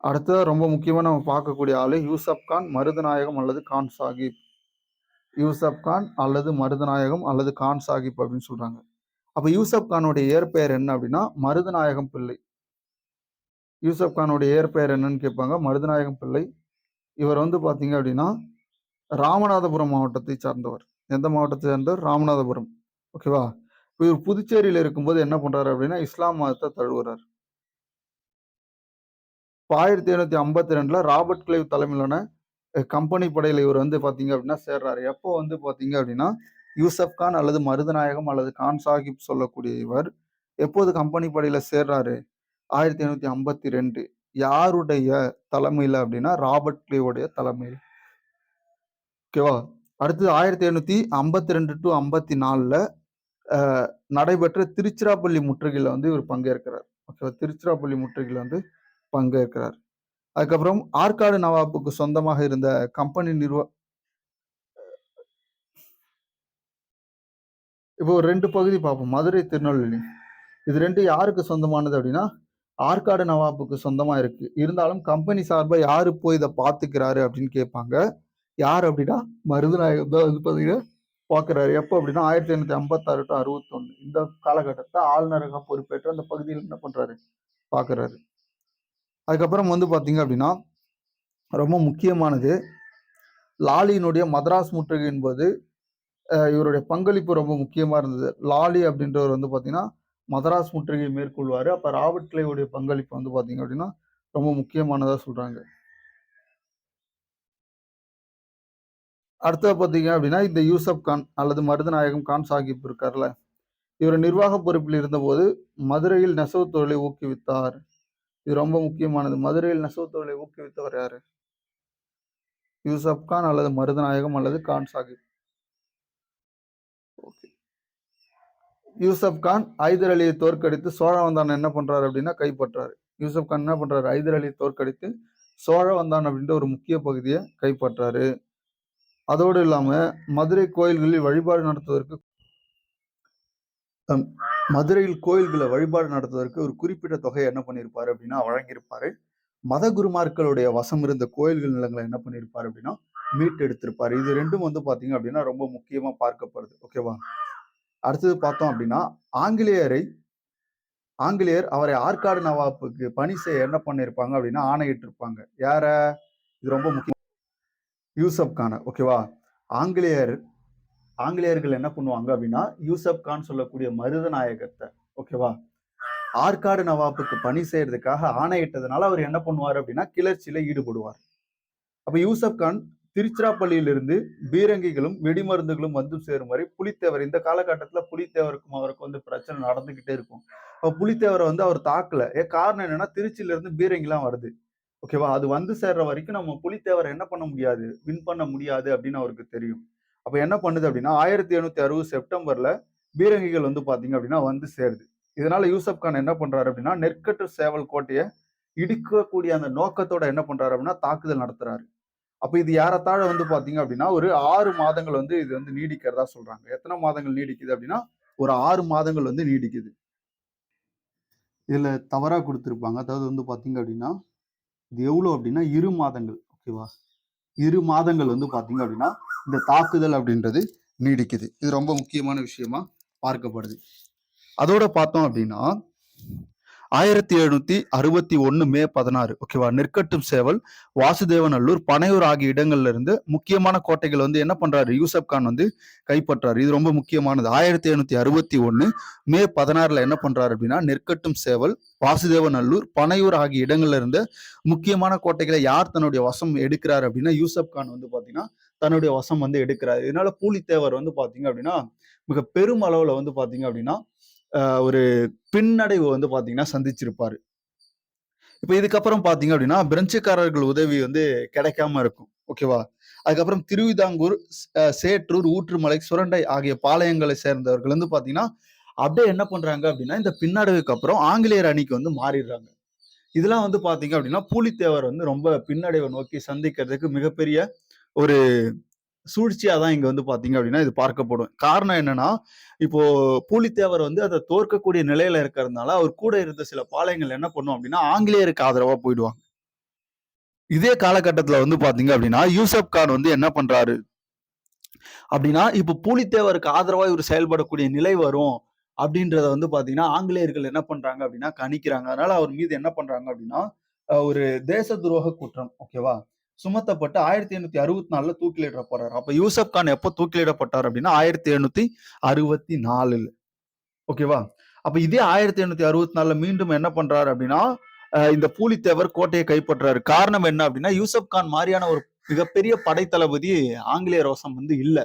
அடுத்ததா ரொம்ப முக்கியமா நம்ம பார்க்கக்கூடிய ஆளு யூசப் கான், மருதநாயகம் அல்லது கான் சாகிப். யூசப் கான் அல்லது மருதநாயகம் அல்லது கான் சாகிப் அப்படின்னு சொல்றாங்க. அப்ப யூசப் கானுடைய இயற்பெயர் என்ன அப்படின்னா, மருதநாயகம் பிள்ளை. யூசப் கானுடைய இயற்பெயர் என்னன்னு கேட்பாங்க. மருதநாயகம் பிள்ளை. இவர் வந்து பார்த்தீங்க அப்படின்னா, ராமநாதபுரம் மாவட்டத்தை சார்ந்தவர். எந்த மாவட்டத்தை சார்ந்தவர்? ராமநாதபுரம். ஓகேவா? இப்ப இவர் புதுச்சேரியில இருக்கும்போது என்ன பண்றாரு அப்படின்னா, இஸ்லாம் மதத்த தழுவுறார். இப்ப 1752ல ராபர்ட் கிளைவ் தலைமையிலான கம்பெனி படையில இவர் வந்து பார்த்தீங்க அப்படின்னா சேர்றாரு. எப்போ வந்து பார்த்தீங்க அப்படின்னா, யூசப் கான் அல்லது மருதநாயகம் அல்லது கான் சாஹிப் சொல்லக்கூடிய இவர், எப்போது கம்பெனி படையில சேர்றாரு? 1852. யாருடைய தலைமையில அப்படின்னா, ராபர்ட் கிளைவுடைய தலைமையில். ஓகேவா? அடுத்தது 1752 டூ 54ல அ நடைபெற்ற திருச்சிராப்பள்ளி முற்றுகையில வந்து இவர் பங்கேற்கிறார். ஓகேவா? திருச்சிராப்பள்ளி முற்றுகையில வந்து பங்கேற்கிறார். அதுக்கப்புறம் ஆற்காடு நவாப்புக்கு சொந்தமாக இருந்த கம்பெனி இப்போ ஒரு 2 பகுதி பார்ப்போம். மதுரை, திருநெல்வேலி. இது 2 யாருக்கு சொந்தமானது அப்படின்னா, ஆற்காடு நவாப்புக்கு சொந்தமா இருக்கு. இருந்தாலும் கம்பெனி சார்பா யாரு போய் இத பார்த்துக்கிறாரு அப்படின்னு கேட்பாங்க. யார் அப்படின்னா, மருதநாயகம் தான் வந்து பார்த்தீங்கன்னா பார்க்குறாரு. எப்போ அப்படின்னா 1856 டூ 61 இந்த காலகட்டத்தில ஆளுநராக பொறுப்பேற்று அந்த பகுதியில என்ன பண்றாரு? பார்க்குறாரு. அதுக்கப்புறம் வந்து பார்த்தீங்க அப்படின்னா, ரொம்ப முக்கியமானது லாலியினுடைய மதராஸ் முற்றுகை என்பது இவருடைய பங்களிப்பு ரொம்ப முக்கியமா இருந்தது. லாலி அப்படின்றவர் வந்து பார்த்தீங்கன்னா, மதராஸ் முற்றுகையை மேற்கொள்வாரு. அப்ப ராபர்ட் கிளைவுடைய பங்களிப்பு வந்து பார்த்தீங்க அப்படின்னா, ரொம்ப முக்கியமானதா சொல்றாங்க. அடுத்தது பார்த்தீங்க அப்படின்னா, இந்த யூசப் கான் அல்லது மருதநாயகம் கான் சாகிப் இருக்கார்ல, இவர் நிர்வாக பொறுப்பில் இருந்தபோது மதுரையில் நெசவு தொழிலை ஊக்குவித்தார். இது ரொம்ப முக்கியமானது. மதுரையில் நெசவு தொழிலை ஊக்குவித்தவர் யாரு? யூசப் கான் அல்லது மருதநாயகம் அல்லது கான் சாகிப். ஓகே. யூசப் கான் ஹைதர் அலியை தோற்கடித்து சோழவந்தான என்ன பண்றாரு அப்படின்னா கைப்பற்றாரு. யூசப் கான் என்ன பண்றாரு? ஹைதர் அலியை தோற்கடித்து சோழவந்தான் அப்படின்ற ஒரு முக்கிய பகுதியை கைப்பற்றாரு. அதோடு இல்லாம மதுரை கோயில்களில் வழிபாடு நடத்துவதற்கு அம் மதுரையில் கோயில்கள வழிபாடு நடத்துவதற்கு ஒரு குறிப்பிட்ட தொகையை என்ன பண்ணியிருப்பாரு அப்படின்னா வழங்கியிருப்பாரு. மத குருமார்களுடைய வசம் இருந்த கோயில்கள் நிலங்களை என்ன பண்ணியிருப்பாரு அப்படின்னா மீட்டெடுத்திருப்பாரு. இது 2ம் வந்து பார்த்தீங்க அப்படின்னா ரொம்ப முக்கியமா பார்க்கப்படுது. ஓகேவா? அடுத்தது பார்த்தோம் அப்படின்னா, ஆங்கிலேயரை ஆங்கிலேயர் அவரை ஆற்காடு நவாப்புக்கு பணி செய்ய என்ன பண்ணியிருப்பாங்க அப்படின்னா ஆணையிட்டிருப்பாங்க. யார? இது ரொம்ப முக்கியம். யூசப் கான. ஓகேவா? ஆங்கிலேயர் ஆங்கிலேயர்கள் என்ன பண்ணுவாங்க அப்படின்னா, யூசப் கான் சொல்லக்கூடிய மருதநாயகத்த ஓகேவா? ஆற்காடு நவாப்புக்கு பணி செய்யறதுக்காக ஆணையிட்டதுனால அவர் என்ன பண்ணுவாரு அப்படின்னா, கிளர்ச்சியில ஈடுபடுவார். அப்ப யூசப் கான் திருச்சிராப்பள்ளியிலிருந்து பீரங்கிகளும், வெடிமருந்துகளும் வந்து சேரும் வரை புலித்தேவர் இந்த காலகட்டத்தில புலித்தேவருக்கும் அவருக்கும் வந்து பிரச்சனை நடந்துகிட்டே இருக்கும். அப்ப புலித்தேவர வந்து அவர் தாக்கல. காரணம் என்னன்னா, திருச்சியிலிருந்து பீரங்கிலாம் வருது. ஓகேவா? அது வந்து சேர்ற வரைக்கும் நம்ம புலித்தேவர என்ன பண்ண முடியாது, வின் பண்ண முடியாது அப்படின்னு அவருக்கு தெரியும். அப்ப என்ன பண்ணுது அப்படின்னா, 1760 செப்டம்பர்ல பீரங்கிகள் வந்து பார்த்தீங்க அப்படின்னா வந்து சேருது. இதனால யூசப் கான் என்ன பண்றாரு அப்படின்னா, நெற்கட்டு சேவல் கோட்டைய இடிக்கக்கூடிய அந்த நோக்கத்தோட என்ன பண்றாரு அப்படின்னா, தாக்குதல் நடத்துறாரு. அப்ப இது ஏறத்தாழ வந்து பார்த்தீங்க அப்படின்னா, ஒரு 6 மாதங்கள் வந்து இது வந்து நீடிக்கிறதா சொல்றாங்க. எத்தன மாதங்கள் நீடிக்குது அப்படின்னா, ஒரு 6 மாதங்கள் வந்து நீடிக்குது. இதுல தவறா குடுத்திருப்பாங்க. அதாவது வந்து பார்த்தீங்க அப்படின்னா, இது எவ்வளோ அப்படின்னா 2 மாதங்கள். ஓகேவா? 2 மாதங்கள் வந்து பார்த்தீங்க அப்படின்னா, இந்த தாக்குதல் அப்படின்றது நீடிக்குது. இது ரொம்ப முக்கியமான விஷயமா பார்க்கப்படுது. அதோட பார்த்தோம் அப்படின்னா, 1761 மே 16 ஓகேவா. நெற்கட்டும் சேவல், வாசுதேவநல்லூர், பனையூர் ஆகிய இடங்கள்ல இருந்து முக்கியமான கோட்டைகள் வந்து என்ன பண்றாரு, யூசப் கான் வந்து கைப்பற்றாரு. இது ரொம்ப முக்கியமானது. 1761 மே 16ல என்ன பண்றாரு அப்படின்னா, நெற்கட்டும் சேவல், வாசுதேவநல்லூர், பனையூர் ஆகிய இடங்கள்ல இருந்து முக்கியமான கோட்டைகளை யார் தன்னுடைய வசம் எடுக்கிறார் அப்படின்னா, யூசப் கான் வந்து பாத்தீங்கன்னா தன்னுடைய வசம் வந்து எடுக்கிறாரு. இதனால பூலித்தேவர் வந்து பாத்தீங்க அப்படின்னா மிக பெரும் அளவுல வந்து பாத்தீங்க அப்படின்னா ஒரு பின்னடைவு வந்து பாத்தீங்கன்னா சந்திச்சிருப்பாரு. இப்ப இதுக்கப்புறம் பாத்தீங்க அப்படின்னா பிரெஞ்சுக்காரர்கள் உதவி வந்து கிடைக்காம இருக்கும். ஓகேவா. அதுக்கப்புறம் திருவிதாங்கூர், சேற்றூர், ஊற்றுமலை, சுரண்டை ஆகிய பாளையங்களை சேர்ந்தவர்கள் வந்து பாத்தீங்கன்னா அப்படியே என்ன பண்றாங்க அப்படின்னா இந்த பின்னடைவுக்கு அப்புறம் ஆங்கிலேயர் அணிக்கு வந்து மாறிடுறாங்க. இதெல்லாம் வந்து பாத்தீங்க அப்படின்னா பூலித்தேவர் வந்து ரொம்ப பின்னடைவை நோக்கி சந்திக்கிறதுக்கு மிகப்பெரிய ஒரு சூழ்ச்சியா தான் இங்க வந்து பாத்தீங்க அப்படின்னா இது பார்க்கப்படும். காரணம் என்னன்னா, இப்போ பூலித்தேவர் வந்து அதை தோற்கக்கூடிய நிலையில இருக்கிறதுனால அவர் கூட இருந்த சில பாளையங்கள் என்ன பண்ணும் அப்படின்னா ஆங்கிலேயருக்கு ஆதரவா போயிடுவாங்க. இதே காலகட்டத்துல வந்து பாத்தீங்க அப்படின்னா யூசப் கான் வந்து என்ன பண்றாரு அப்படின்னா, இப்ப பூலித்தேவருக்கு ஆதரவா இவர் செயல்படக்கூடிய நிலை வரும் அப்படின்றத வந்து பாத்தீங்கன்னா ஆங்கிலேயர்கள் என்ன பண்றாங்க அப்படின்னா கணிக்கிறாங்க. அதனால அவர் மீது என்ன பண்றாங்க அப்படின்னா ஒரு தேச துரோக குற்றம் ஓகேவா சுமத்தப்பட்டு 1864ல தூக்கிலிடப்படுறாரு. அப்ப யூசப் கான் எப்போ தூக்கிலிடப்பட்டார் அப்படின்னா 1864 ஓகேவா. அப்ப இதே 1864ல மீண்டும் என்ன பண்றாரு அப்படின்னா இந்த பூலித்தேவர் கோட்டையை கைப்பற்றாரு. காரணம் என்ன அப்படின்னா யூசப் கான் மாதிரியான ஒரு மிகப்பெரிய படைத்தளபதி ஆங்கிலேயர் வசம் வந்து இல்ல.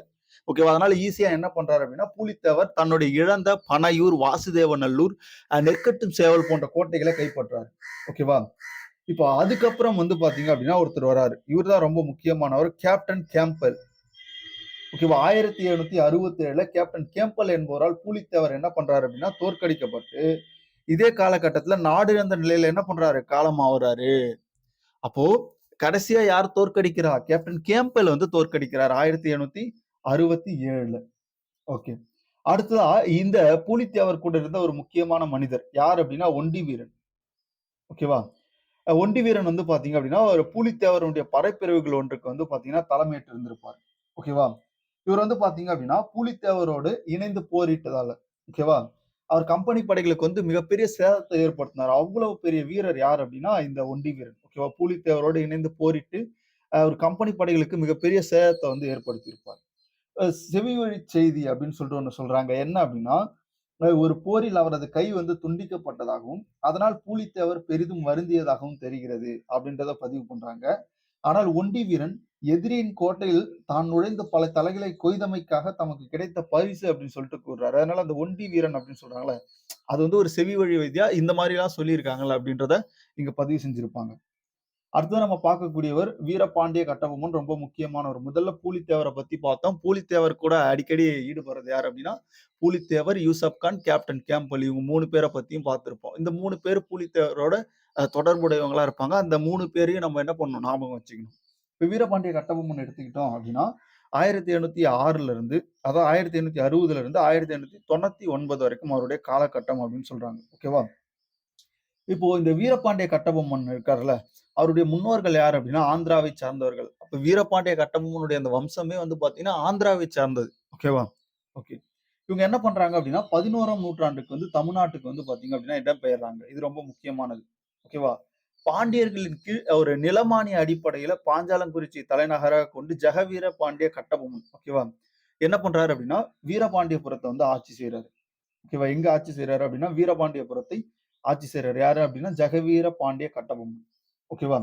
ஓகேவா. அதனால ஈஸியா என்ன பண்றாரு அப்படின்னா பூலித்தேவர் தன்னுடைய இழந்த பனையூர், வாசுதேவநல்லூர், நெற்கட்டும் சேவல் போன்ற கோட்டைகளை கைப்பற்றாரு. ஓகேவா. இப்போ அதுக்கப்புறம் வந்து பாத்தீங்க அப்படின்னா ஒருத்தர் வராரு. இவர் தான் ரொம்ப முக்கியமானவர், கேப்டன் கேம்பல். ஓகேவா. 1767ல கேப்டன் கேம்பல் என்பவரால் பூலித்தேவர் என்ன பண்றாரு அப்படின்னா தோற்கடிக்கப்பட்டு இதே காலகட்டத்துல நாடு இழந்த நிலையில என்ன பண்றாரு காலமாவறாரு. அப்போ கடைசியா யார் தோற்கடிக்கிறா, கேப்டன் கேம்பல் வந்து தோற்கடிக்கிறார் 1767ல. ஓகே. அடுத்ததா இந்த பூலித்தேவர் கூட இருந்த ஒரு முக்கியமான மனிதர் யார் அப்படின்னா ஒண்டி வீரன். ஓகேவா. ஒண்டி வீரன் வந்து பாத்தீங்க அப்படின்னா ஒரு பூலித்தேவருடைய படைப்பிரிவுகள் ஒன்றுக்கு வந்து பாத்தீங்கன்னா தலைமையேற்று இருந்திருப்பார். ஓகேவா. இவர் வந்து பாத்தீங்க அப்படின்னா பூலித்தேவரோடு இணைந்து போரிட்டதால ஓகேவா அவர் கம்பெனி படைகளுக்கு வந்து மிகப்பெரிய சேதத்தை ஏற்படுத்தினார். அவ்வளவு பெரிய வீரர் யார் அப்படின்னா இந்த ஒண்டி வீரன். ஓகேவா. பூலித்தேவரோடு இணைந்து போரிட்டு ஒரு கம்பெனி படைகளுக்கு மிகப்பெரிய சேதத்தை வந்து ஏற்படுத்தியிருப்பார். செவிவழி செய்தி அப்படின்னு சொல்லிட்டு ஒண்ணு சொல்றாங்க. என்ன அப்படின்னா ஒரு போரில் அவரது கை வந்து துண்டிக்கப்பட்டதாகவும் அதனால் பூலித்தேவர் பெரிதும் வருந்தியதாகவும் தெரிகிறது அப்படின்றத பதிவு பண்றாங்க. ஆனால் ஒண்டி வீரன் எதிரியின் கோட்டையில் தான் நுழைந்த பல தலைகளை கொய்தமைக்காக தமக்கு கிடைத்த பரிசு அப்படின்னு சொல்லிட்டு கூறுறாரு. அதனால அந்த ஒண்டி வீரன் அப்படின்னு சொல்றாங்களே அது வந்து ஒரு செவி வழி வைத்தியா இந்த மாதிரி எல்லாம் சொல்லியிருக்காங்கல்ல அப்படின்றத இங்க பதிவு செஞ்சிருப்பாங்க. அடுத்தது நம்ம பார்க்கக்கூடியவர் வீரபாண்டிய கட்டபொம்மன் ரொம்ப முக்கியமானவர். முதல்ல பூலித்தேவரை பத்தி பார்த்தோம். பூலித்தேவர் கூட அடிக்கடி ஈடுபடுறது யார் அப்படின்னா பூலித்தேவர், யூசப் கான், கேப்டன் கேம்பல் இவங்க 3 பேரை பத்தியும் பார்த்திருப்போம். இந்த 3 பேர் பூலித்தேவரோட தொடர்புடையவங்களா இருப்பாங்க. அந்த 3 பேரையும் நம்ம என்ன பண்ணணும் ஞாபகம் வச்சுக்கணும். இப்ப வீரபாண்டிய கட்டபொம்மன் எடுத்துக்கிட்டோம் அப்படின்னா 1706ல இருந்து அதாவது 1860ல இருந்து 1899 வரைக்கும் அவருடைய காலகட்டம் அப்படின்னு சொல்றாங்க. ஓகேவா. இப்போ இந்த வீரபாண்டிய கட்டபொம்மன் இருக்காருல்ல அவருடைய முன்னோர்கள் யார் அப்படின்னா ஆந்திராவை சார்ந்தவர்கள். அப்ப வீரபாண்டிய கட்டபொம்மனுடைய அந்த வம்சமே வந்து பாத்தீங்கன்னா ஆந்திராவை சார்ந்தது. ஓகேவா. ஓகே. இவங்க என்ன பண்றாங்க அப்படின்னா 11ஆம் நூற்றாண்டுக்கு வந்து தமிழ்நாட்டுக்கு வந்து பாத்தீங்க அப்படின்னா இடம்பெயர்றாங்க. இது ரொம்ப முக்கியமானது. ஓகேவா. பாண்டியர்களின் கீழ் ஒரு நிலமானிய அடிப்படையில பாஞ்சாலங்குறிச்சி தலைநகராக கொண்டு ஜெகவீர பாண்டிய கட்டபொம்மன் ஓகேவா என்ன பண்றாரு அப்படின்னா வீரபாண்டியபுரத்தை வந்து ஆட்சி செய்யறாரு. ஓகேவா. எங்க ஆட்சி செய்யறாரு அப்படின்னா வீரபாண்டியபுரத்தை ஆட்சி செய்யறாரு. யாரு அப்படின்னா ஜெகவீர பாண்டிய கட்டபொம்மன். ஓகேவா.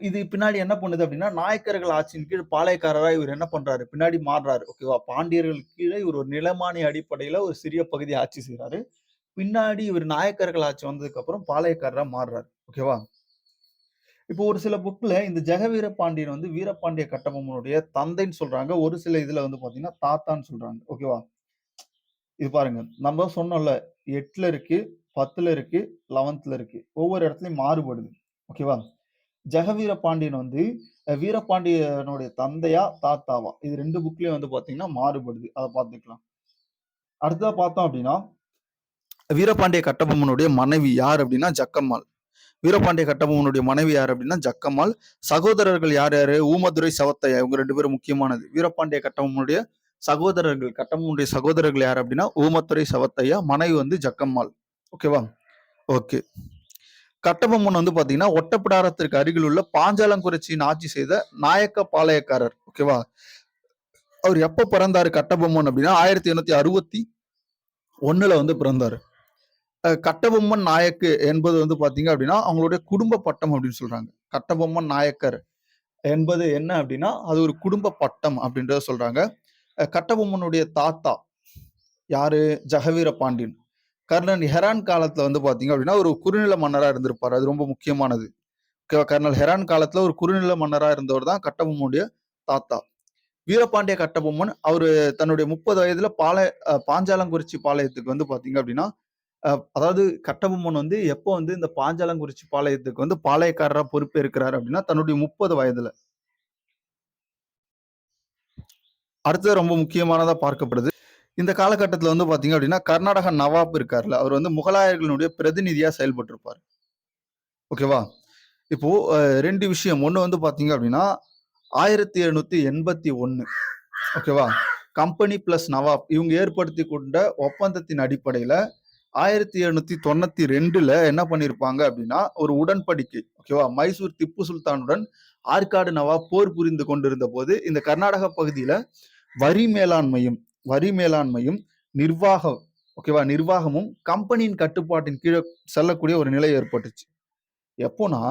இது பின்னாடி என்ன பண்ணுது அப்படின்னா நாயக்கர்கள் ஆட்சியின் கீழ் பாளையக்காரரா இவர் என்ன பண்றாரு பின்னாடி மாறுறாரு. ஓகேவா. பாண்டியர்கள் கீழே இவர் ஒரு நிலமானி அடிப்படையில ஒரு சிறிய பகுதியை ஆட்சி செய்யறாரு. பின்னாடி இவர் நாயக்கர்கள் ஆட்சி வந்ததுக்கு அப்புறம் பாளையக்காரரா மாறுறாரு. ஓகேவா. இப்போ ஒரு சில புக்ல இந்த ஜெகவீர பாண்டியன் வந்து வீரபாண்டிய கட்டபொம்மனுடைய தந்தைன்னு சொல்றாங்க. ஒரு சில இதுல வந்து பாத்தீங்கன்னா தாத்தான்னு சொல்றாங்க. ஓகேவா. இது பாருங்க. நம்ம சொன்னோம்ல 8ல இருக்கு, 10ல இருக்கு, 11ல இருக்கு. ஒவ்வொரு இடத்துலயும் மாறுபடுது. ஓகேவா. ஜெகவீர பாண்டியன் வந்து வீரபாண்டியனுடைய தந்தையா, தாத்தாவா? இது 2 புக்லயும் வந்து பாத்தீங்கன்னா மாறுபடுது. அத பாத்துக்கலாம். அடுத்ததா பார்த்தோம் அப்டின்னா, வீரபாண்டிய கட்டபொம்மனுடைய மனைவி யார் அப்டின்னா ஜக்கம்மாள். வீரபாண்டிய கட்டபொம்மனுடைய மனைவி யார் அப்டின்னா ஜக்கம்மாள். சகோதரர்கள் யார் யாரு? ஊமதுரை, சவத்தையா இவங்க 2 பேரும் முக்கியமானது. வீரபாண்டிய கட்டபொம்மனுடைய சகோதரர்கள் கட்டபொம்மனுடைய சகோதரர்கள் யார் அப்டின்னா ஊமத்துரை, சவத்தையா. மனைவி வந்து ஜக்கம்மாள். ஓகேவா. ஓகே. கட்டபொம்மன் வந்து பார்த்தீங்கன்னா, ஒட்டப்பிடாரத்திற்கு அருகில் உள்ள பாஞ்சாலங்குறிச்சியின் ஆட்சி செய்த நாயக்க பாளையக்காரர். ஓகேவா? அவர் எப்ப பிறந்தாரு கட்டபொம்மன் அப்படின்னா, 1861ல வந்து பிறந்தாரு. கட்டபொம்மன் நாயக்கு என்பது வந்து பார்த்தீங்க அப்படின்னா, அவங்களுடைய குடும்ப பட்டம் அப்படின்னு சொல்றாங்க. கட்டபொம்மன் நாயக்கர் என்பது என்ன அப்படின்னா, அது ஒரு குடும்ப பட்டம் அப்படின்றத சொல்றாங்க. கட்டபொம்மனுடைய தாத்தா யாரு? ஜெகவீர பாண்டியன். கர்னல் ஹெரான் காலத்துல வந்து பார்த்தீங்க அப்படின்னா, ஒரு குறுநில மன்னரா இருந்திருப்பாரு. அது ரொம்ப முக்கியமானது. கர்னல் ஹெரான் காலத்துல ஒரு குறுநில மன்னரா இருந்தவர் தான் கட்டபொம்மனுடைய தாத்தா. வீரபாண்டிய கட்டபொம்மன் அவரு தன்னுடைய 30 வயதுல பாஞ்சாலங்குறிச்சி பாளையத்துக்கு வந்து பார்த்தீங்க அப்படின்னா, அதாவது கட்டபொம்மன் வந்து எப்போ வந்து இந்த பாஞ்சாலங்குறிச்சி பாளையத்துக்கு வந்து பாளையக்காரரா பொறுப்பேற்கிறாரு அப்படின்னா, தன்னுடைய 30 வயதுல. அடுத்தது ரொம்ப முக்கியமானதா பார்க்கப்படுது. இந்த காலகட்டத்துல வந்து பார்த்தீங்க அப்படின்னா, கர்நாடக நவாப் இருக்கார்ல, அவர் வந்து முகலாயர்களுடைய பிரதிநிதியா செயல்பட்டிருப்பாரு. ஓகேவா? இப்போ 2 விஷயம். ஒண்ணு வந்து பார்த்தீங்க அப்படின்னா, 1781 ஓகேவா? கம்பெனி பிளஸ் நவாப் இவங்க ஏற்படுத்திக் கொண்ட ஒப்பந்தத்தின் அடிப்படையில 1792ல என்ன பண்ணியிருப்பாங்க அப்படின்னா, ஒரு உடன்படிக்கை. ஓகேவா? மைசூர் திப்பு சுல்தானுடன் ஆற்காடு நவாப் போர் புரிந்து கொண்டிருந்த போது, இந்த கர்நாடக பகுதியில வரி மேலாண்மையும் வரி மேலாண்மையும் நிர்வாகம் ஓகேவா? நிர்வாகமும் கம்பெனியின் கட்டுப்பாட்டின் கீழ செல்லக்கூடிய ஒரு நிலை ஏற்பட்டுச்சு. எப்போன்னா,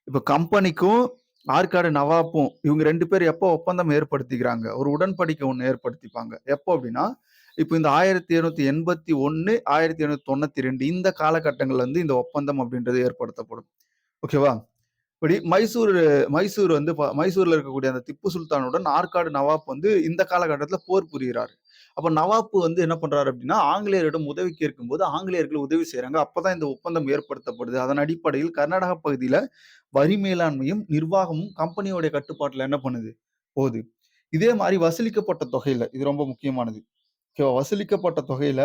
இப்ப கம்பெனிக்கும், ஆற்காடு நவாப்பும் இவங்க 2 பேரும் எப்போ ஒப்பந்தம் ஏற்படுத்திக்கிறாங்க? ஒரு உடன்படிக்கை ஒண்ணு ஏற்படுத்திப்பாங்க. எப்போ அப்டின்னா, இப்ப இந்த 1781, 1792 இந்த காலகட்டங்கள்ல வந்து இந்த ஒப்பந்தம் அப்டின்றது ஏற்படுத்தப்படும். ஓகேவா? இப்படி மைசூர் வந்து மைசூர்ல இருக்கக்கூடிய அந்த திப்பு சுல்தானுடன் ஆற்காடு நவாப் வந்து இந்த காலகட்டத்தில போர் புரிகிறாரு. அப்ப நவாப் வந்து என்ன பண்றாரு அப்படின்னா, ஆங்கிலேயரிடம் உதவி கேட்கும்போது, ஆங்கிலேயர்கள் உதவி செய்றாங்க. அப்பதான் இந்த ஒப்பந்தம் ஏற்படுத்தப்படுது. அதன் அடிப்படையில் கர்நாடக பகுதியில வரி மேலாண்மையும், நிர்வாகமும் கம்பெனியோட கட்டுப்பாட்டுல என்ன பண்ணுது? போகுது. இதே மாரி வசூலிக்கப்பட்ட தொகையில இது ரொம்ப முக்கியமானது. ஓகேவா? வசூலிக்கப்பட்ட தொகையில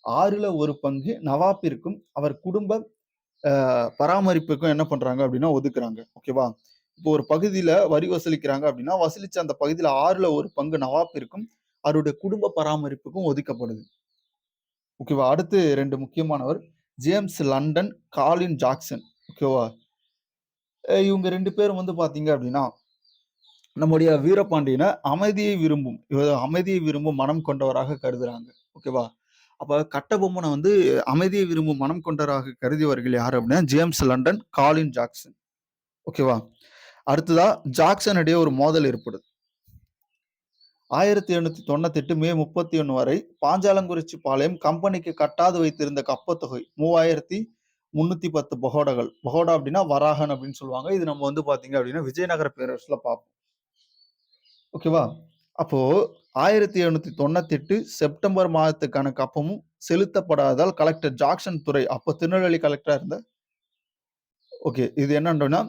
6ல 1 பங்கு நவாப்பிற்கும், அவர் குடும்ப பராமரிப்புக்கும் என்ன பண்றாங்க அப்படின்னா ஒதுக்குறாங்க. ஓகேவா? இப்போ ஒரு பகுதியில வரி வசூலிக்கிறாங்க அப்படின்னா, வசூலிச்ச அந்த பகுதியில 6ல 1 பங்கு நவாப்பிற்கும், அவருடைய குடும்ப பராமரிப்புக்கும் ஒதுக்கப்படுது. ஓகேவா? அடுத்து 2 முக்கியமானவர். ஜேம்ஸ் லண்டன், காலின் ஜாக்சன். ஓகேவா? இவங்க 2 பேரும் வந்து பார்த்தீங்க அப்படின்னா, நம்முடைய வீரபாண்டியன அமைதியை விரும்பும் மனம் கொண்டவராக கருதுறாங்க. ஓகேவா? அப்ப கட்டபொம்மன வந்து அமைதியை விரும்பும் மனம் கொண்டவராக கருதியவர்கள் யாரு அப்படின்னா, ஜேம்ஸ் லண்டன், காலின் ஜாக்சன். ஓகேவா? அடுத்ததா ஜாக்சன் இடையே ஒரு மோதல் ஏற்படுது. 1798 மே 31 வரை பாஞ்சாலங்குறிச்சி பாளையம் கம்பெனிக்கு கட்டாது வைத்திருந்த கப்பத்தொகை 3310 பகோடாக்கள். பகோடா அப்படின்னா வராகன் அப்படின்னு சொல்லுவாங்க. இது நம்ம வந்து பார்த்தீங்க அப்படின்னா, விஜயநகர பேரரசுல பார்ப்போம். ஓகேவா? அப்போ 1798 செப்டம்பர் மாதத்துக்கான கப்பமும் செலுத்தப்படாததால் கலெக்டர் ஜாக்சன் துரை அப்ப திருநெல்வேலி கலெக்டரா இருந்த ஓகே. இது என்னன்னா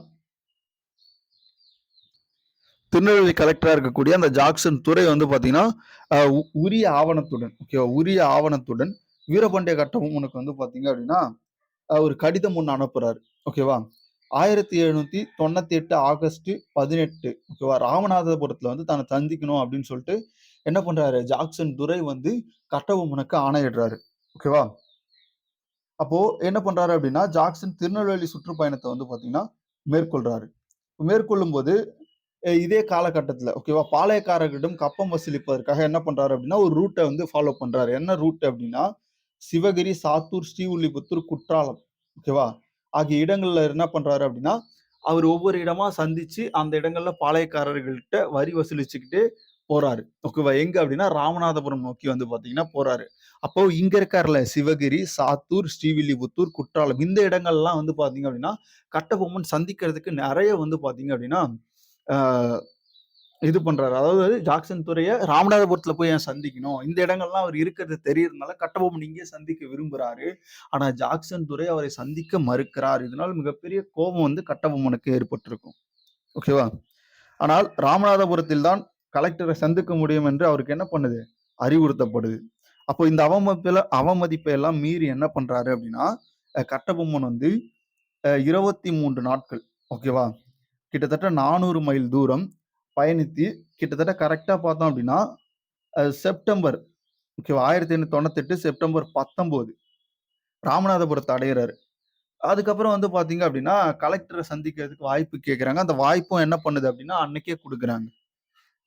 திருநெல்வேலி கலெக்டரா இருக்கக்கூடிய அந்த ஜாக்சன் துரை வந்து பார்த்தீங்கன்னா, அ உ உரிய ஆவணத்துடன் ஓகேவா? உரிய ஆவணத்துடன் வீரபாண்டிய கட்டபொம்மனுக்கு வந்து பார்த்தீங்க அப்படின்னா, ஒரு கடிதம் ஒண்ணு அனுப்புறாரு. ஓகேவா? 1798 ஆகஸ்ட் 18 ஓகேவா? ராமநாதபுரத்துல வந்து தன்னை சந்திக்கணும் அப்படின்னு சொல்லிட்டு என்ன பண்றாரு? ஜாக்சன் துரை வந்து கட்டபொம்மனுக்கு ஆணையிடுறாரு. ஓகேவா? அப்போ என்ன பண்றாரு அப்படின்னா, ஜாக்சன் திருநெல்வேலி சுற்றுப்பயணத்த வந்து பார்த்தீங்கன்னா, மேற்கொள்றாரு. மேற்கொள்ளும்போது இதே காலகட்டத்தில ஓகேவா, பாளையக்காரர்களிடம் கப்பம் வசூலிப்பதற்காக என்ன பண்றாரு அப்படின்னா, ஒரு ரூட்ட வந்து ஃபாலோ பண்றாரு. என்ன ரூட் அப்படின்னா, சிவகிரி, சாத்தூர், ஸ்ரீவில்லிபுத்தூர், குற்றாலம் ஓகேவா, ஆகிய இடங்கள்ல என்ன பண்றாரு அப்படின்னா, அவர் ஒவ்வொரு இடமா சந்திச்சு, அந்த இடங்கள்ல பாளையக்காரர்கள்ட்ட வரி வசூலிச்சுக்கிட்டே போறாரு. ஓகேவா, எங்க அப்படின்னா ராமநாதபுரம் நோக்கி வந்து பார்த்தீங்கன்னா போறாரு. அப்போ இங்க இருக்கார்ல சிவகிரி, சாத்தூர், ஸ்ரீவில்லிபுத்தூர், குற்றாலம் இந்த இடங்கள்லாம் வந்து பார்த்தீங்க அப்படின்னா, கட்டபொம்மன் சந்திக்கிறதுக்கு நெறைய வந்து பார்த்தீங்க அப்படின்னா, ஆ இது பண்றாரு. அதாவது ஜாக்சன் துரைய ராமநாதபுரத்துல போய் ஏன் சந்திக்கணும்? இந்த இடங்கள்லாம் அவர் இருக்கிறது தெரியறதுனால கட்டபொம்மன் இங்கேயே சந்திக்க விரும்புறாரு. ஆனா ஜாக்சன் துரை அவரை சந்திக்க மறுக்கிறார். இதனால் மிகப்பெரிய கோபம் வந்து கட்டபொம்மனுக்கு ஏற்பட்டிருக்கும். ஓகேவா? ஆனால் ராமநாதபுரத்தில் தான் கலெக்டரை சந்திக்க முடியும் என்று அவருக்கு என்ன பண்ணுது? அறிவுறுத்தப்படுது. அப்போ இந்த அவமதிப்பை எல்லாம் மீறி என்ன பண்றாரு அப்படின்னா, கட்டபொம்மன் வந்து 23 நாட்கள் ஓகேவா? கிட்டத்தட்ட 400 மைல் தூரம் பயணித்து கிட்டத்தட்ட கரெக்ட்டா பார்த்தோம் அப்படின்னா, செப்டம்பர் ஓகேவா 1898 செப்டம்பர் 19 ராமநாதபுரத்த அடையிறாரு. அதுக்கப்புறம் வந்து பார்த்தீங்க அப்படின்னா, கலெக்டர சந்திக்கிறதுக்கு வாய்ப்பு கேட்கறாங்க. அந்த வாய்ப்பும் என்ன பண்ணுது அப்படின்னா, அன்னைக்கே குடுக்குறாங்க.